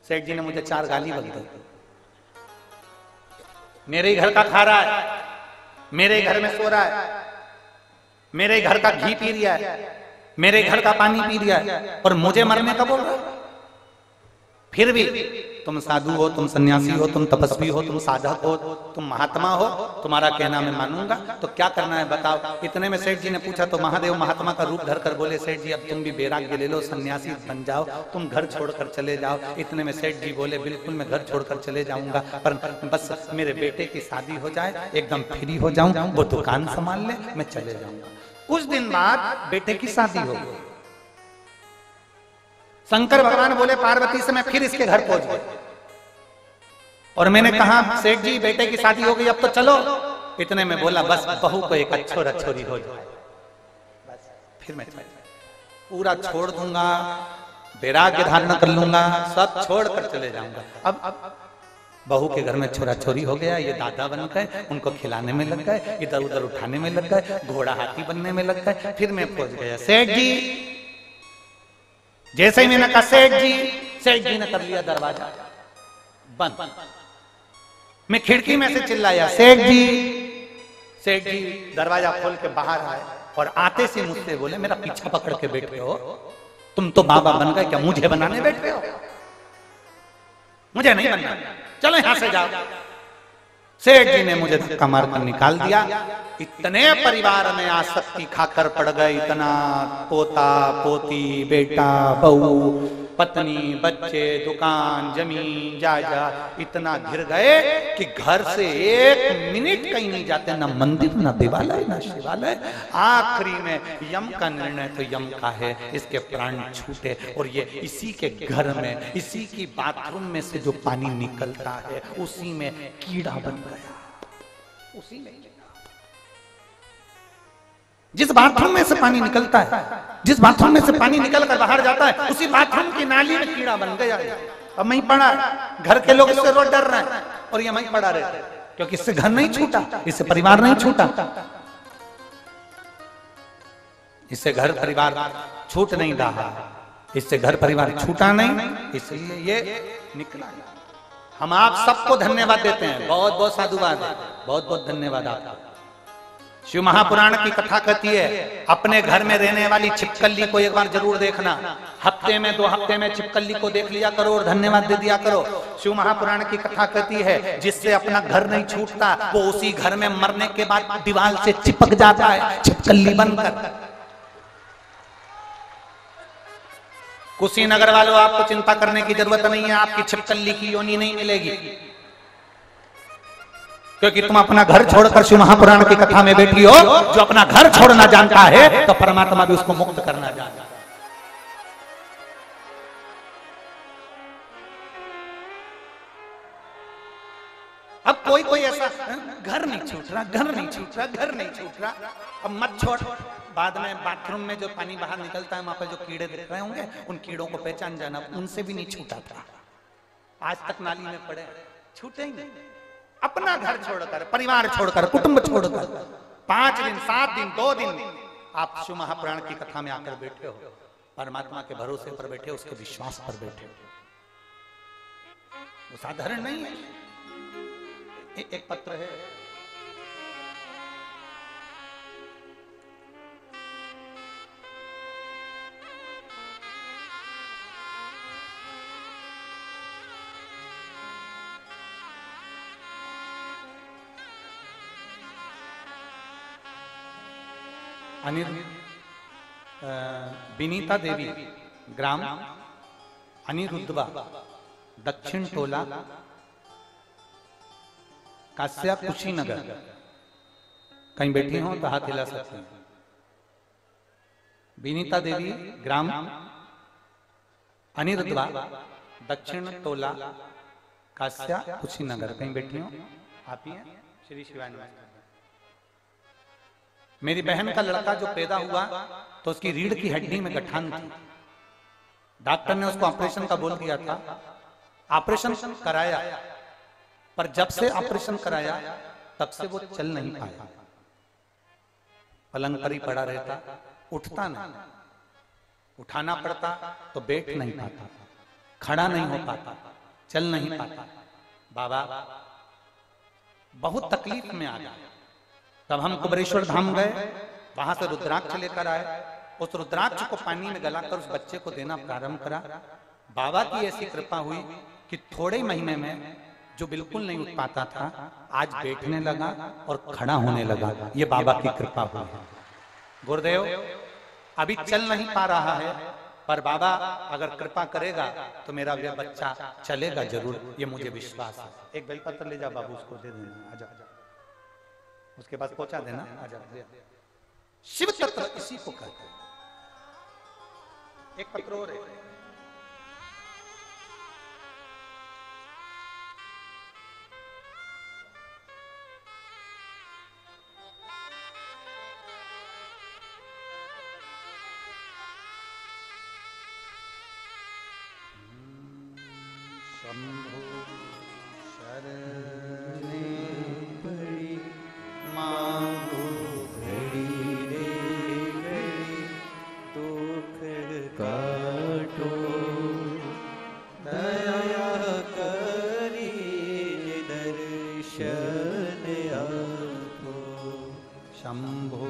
सेठ जी ने मुझे 4 गाली बक दी। मेरे ही घर का खा रहा है, मेरे घर में सो रहा है, मेरे घर का घी पी रहा है, मेरे घर का पानी पी रहा है और मुझे मरने का बोल रहा है। फिर भी तुम साधु हो, तुम सन्यासी हो, तुम तपस्वी हो, तुम साधक हो, तुम महात्मा हो, तुम्हारा कहना मैं मानूंगा। तो क्या करना है बताओ। इतने में सेठ जी ने पूछा तो महादेव महात्मा का रूप धरकर बोले, सेठ जी अब तुम भी वैराग्य ले लो, सन्यासी बन जाओ, तुम घर छोड़कर चले जाओ। इतने में सेठ जी बोले बिल्कुल मैं घर छोड़कर चले जाऊंगा, पर बस मेरे बेटे की शादी हो जाए, एकदम फ्री हो जाऊं, वो दुकान संभाल ले, मैं चले जाऊंगा। कुछ दिन बाद बेटे की शादी हो गई। शंकर भगवान बोले पार्वती से मैं फिर इसके घर पहुंच गया और मैंने कहा सेठ जी बेटे की शादी हो गई, अब तो चलो। इतने में बोला बस बहू को एक अच्छोरा छोरी हो जाए, बस फिर मैं पूरा छोड़ दूंगा, वैराग्य धारण कर लूंगा, सब छोड़ कर चले जाऊंगा। अब बहू के घर में छोरा छोरी हो गया, ये दादा बन गए, उनको खिलाने में लग गए, इधर उधर उठाने में लग गए, घोड़ा हाथी बनने में लग गए। फिर मैं पहुंच गया सेठ जी। जैसे ही मैंने कहा सेठ जी ने कर लिया दरवाजा बंद। मैं खिड़की में से चिल्लाया सेठ जी दरवाजा खोल के बाहर आए और आते से मुझसे बोले, मेरा पीछा पकड़ के बैठे हो, तुम तो बाबा बन गए, क्या मुझे बनाने बैठे हो? मुझे नहीं बनना, चलो यहां से जाओ। सेठ जी ने मुझे धक्का मारकर निकाल दिया। इतने परिवार में आसक्ति खाकर पड़ गए, इतना पोता पोती बेटा बहू पत्नी बच्चे दुकान जमीन जायदाद इतना घिर गए कि घर से 1 मिनट कहीं नहीं जाते, ना मंदिर ना देवालय ना शिवालय। आखिरी में यम का निर्णय तो यम का है, इसके प्राण छूटे और ये इसी के घर में इसी की बाथरूम में से जो पानी निकलता है उसी में कीड़ा बन गया। उसी में जिस बाथरूम में से पानी निकलता है, जिस बाथरूम में से पानी निकल कर बाहर जाता है, उसी बाथरूम की नाली में कीड़ा बन गया। अब मैं पड़ा, घर के लोग इससे रोज डर रहे हैं और ये मैं पड़ा रहता है, क्योंकि इससे घर नहीं छूटा, इससे परिवार नहीं छूटा, इससे घर परिवार छूट नहीं रहा, इससे घर परिवार छूटा नहीं, इसलिए ये निकला। हम आप सबको धन्यवाद देते हैं, बहुत बहुत साधुवाद है, बहुत बहुत धन्यवाद आपका। शिव महापुराण की कथा कहती है अपने घर में रहने वाली छिपकली को एक बार जरूर देखना, हफ्ते में 2 हफ्ते में छिपकली को देख लिया करो और धन्यवाद दे दिया करो। शिव महापुराण की कथा कहती है जिससे अपना घर नहीं छूटता वो उसी घर में मरने के बाद दीवार से चिपक जाता है छिपकली बनकर। कुशीनगर वालों आपको चिंता करने की जरूरत नहीं है, आपकी छिपकली की योनि नहीं मिलेगी, क्योंकि तुम अपना घर छोड़कर शिव महापुराण की कथा में बैठी हो। जो अपना घर छोड़ना जानता है तो परमात्मा भी उसको मुक्त करना जानता है। अब कोई ऐसा घर नहीं छूट रहा, घर नहीं छूट रहा, घर नहीं छूट रहा, अब मत छोड़। बाद में बाथरूम में जो पानी बाहर निकलता है वहां पर जो कीड़े दिख रहे होंगे उन कीड़ों को पहचान जाना, उनसे भी नहीं छूटा था, आज तक नाली में पड़े, छूटे ही नहीं। अपना घर छोड़कर, परिवार छोड़कर, कुटुंब छोड़कर 5 दिन 7 दिन 2 दिन आप शिव महापुराण की कथा में आकर बैठे हो, परमात्मा के भरोसे पर बैठे हो, उसके विश्वास पर बैठे हो, वो साधारण नहीं है। एक पत्र है, विनीता देवी, ग्राम अनिरुद्धवा, दक्षिण टोला, कास्या, कुशीनगर। कहीं बैठी हो तो हाथ हिला सकते हैं। विनीता देवी, ग्राम अनिरुद्धवा, दक्षिण टोला, कास्या, कुशीनगर। कहीं बैठी हो आप ही हैं? श्री शिवानी। मेरी बहन का लड़का जो पैदा हुआ तो उसकी रीढ़ की हड्डी में गठान थी, डॉक्टर ने उसको ऑपरेशन का बोल दिया था। ऑपरेशन कराया, पर जब से ऑपरेशन कराया तब से वो चल नहीं पाया, पलंग पर ही पड़ा रहता, उठता नहीं, उठाना पड़ता तो बैठ नहीं पाता, खड़ा नहीं हो पाता, चल नहीं पाता। बाबा बहुत तकलीफ में आ गया। तब हम कुबरेश्वर धाम गए, वहां से रुद्राक्ष लेकर आए, उस रुद्राक्ष को पानी में गलाकर उस बच्चे को देना प्रारंभ करा। बाबा की ऐसी कृपा हुई कि थोड़े महीने में जो बिल्कुल नहीं उठ पाता था आज बैठने लगा और खड़ा होने लगा। ये बाबा की कृपा हुई है। गुरुदेव अभी चल नहीं पा रहा है, पर बाबा अगर कृपा करेगा तो मेरा यह बच्चा चलेगा जरूर, ये मुझे विश्वास है। एक बेलपत्र ले जा बाबू, उसको दे देना, आजा उसके पास पहुंचा देना, आजा। शिव तत्व इसी को कहते हैं। एक पत्र और है, शंभो शरणे पड़ी मांगो घड़ी रे घड़ी, दुख काटो दया करी दर्शन आपो। शंभो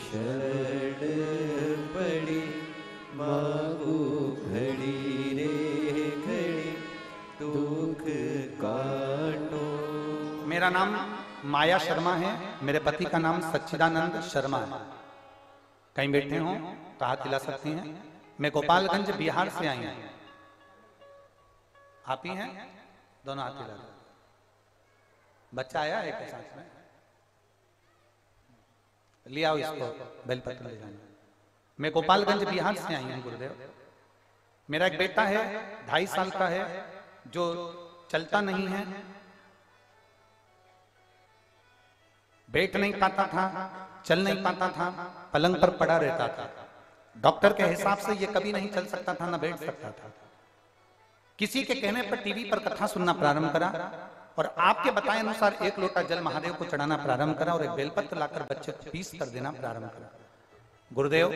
शरण पड़ी मांगो घड़ी रे घड़ी, दुख काटो। मेरा नाम माया शर्मा है, मेरे पति का नाम सच्चिदानंद शर्मा है। कहीं बैठे हो तो हाथ हिला सकती हैं। मैं गोपालगंज बिहार से आई हूं, आप ही हैं? दोनों हाथ हिला। बच्चा आया है एक साथ में, ले आओ इसको, बेलपत्र ले जाना। मैं गोपालगंज बिहार से आई हूं गुरुदेव। मेरा एक बेटा है 2.5 साल का है, जो चलता नहीं है, बैठ नहीं पाता था, चल नहीं पाता था, पलंग पर पड़ा रहता था। डॉक्टर के हिसाब से ये कभी नहीं चल सकता था, ना बैठ सकता था। किसी के कहने पर टीवी पर कथा सुनना प्रारंभ करा और आपके बताए अनुसार 1 लोटा जल महादेव को चढ़ाना प्रारंभ करा और एक बेलपत्र लाकर बच्चे को पीस कर देना प्रारंभ करा। गुरुदेव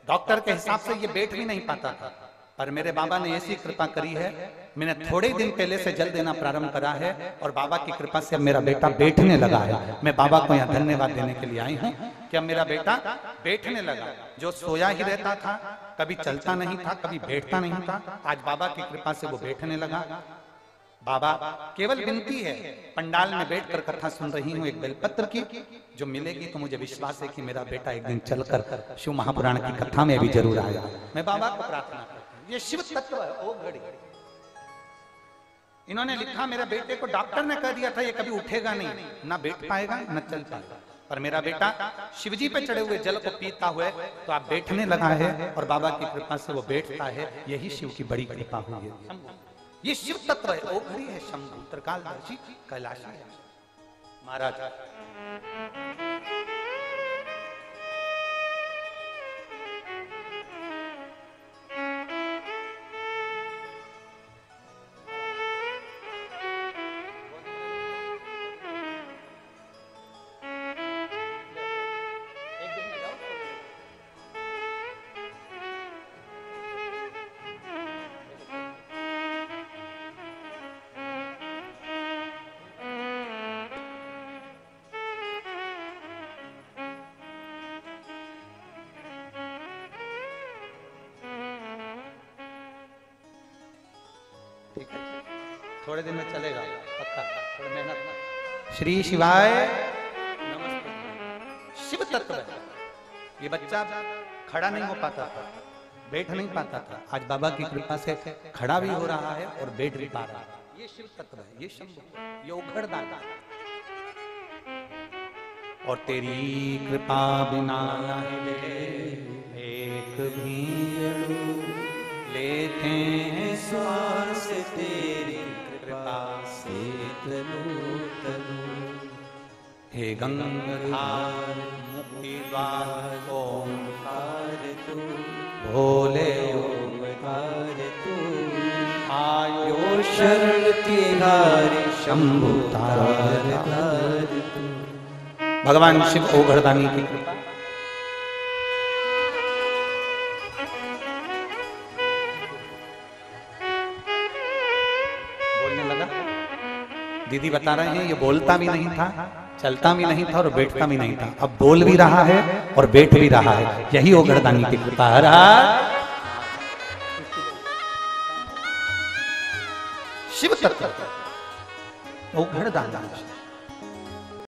डॉक्टर के हिसाब से ये बैठ भी नहीं पाता था, पर मेरे बाबा ने ऐसी कृपा करी है, मैंने थोड़े दिन पहले से जल देना प्रारंभ करा है और बाबा की कृपा से अब मेरा बेटा बैठने लगा है। मैं बाबा को यहाँ धन्यवाद देने के लिए आई हूँ कि अब मेरा बेटा बैठने लगा। जो सोया ही रहता था, कभी चलता नहीं था, कभी बैठता नहीं था, आज बाबा की कृपा से वो बैठने लगा। बाबा केवल विनती है, पंडाल में बैठकर कथा सुन रही हूँ एक बेलपत्र की, जो मिलेगी तो मुझे विश्वास है कि मेरा बेटा एक दिन चलकर शिव महापुराण की कथा में भी जरूर आएगा। मैं बाबा को प्रार्थना करता हूँ। ये शिव तत्व है ओ घड़ी। इन्होंने लिखा, मेरे बेटे को डॉक्टर ने कह दिया था ये कभी उठेगा नहीं, ना बैठ पाएगा न चल पाएगा, पर मेरा बेटा शिवजी पे चढ़े हुए जल को पीता हुआ तो आप बैठने लगा है और बाबा की कृपा से वो बैठता है। यही शिव की बड़ी कृपा हुई है। ये शिव तत्व है, ओ घड़ी है शंभु त्रिकालदर्शी कैलाशी है महाराज। थोड़े दिन में चलेगा पक्का, थोड़ी मेहनत। श्री शिवाय नमस्ते। शिव तत्व है। ये बच्चा खड़ा नहीं हो पाता था, बैठ नहीं पाता था, आज बाबा की कृपा से खड़ा भी हो रहा है और बैठ भी पा रहा है। ये शिव तत्व है, ये शंभु, ये उघड़ दाता। और तेरी कृपा बिना एक भी लेते हैं
श्वास तेरी कृपा से तनु तनु।
हे गंगाधार मुक्ति द्वार
ओंकार तू,
भोले
ओंकार तू।
आयो
शरण तिहारी शंभु तार तू।
भगवान शिव ओघड़दानी की कृपा। दीदी बता रहे हैं ये बोलता भी नहीं था, चलता भी नहीं था और बैठता भी नहीं था, अब बोल भी रहा है और बैठ भी रहा है। यही ओघड़दानी की कृपा है। शिव तत्व ओघड़दानी।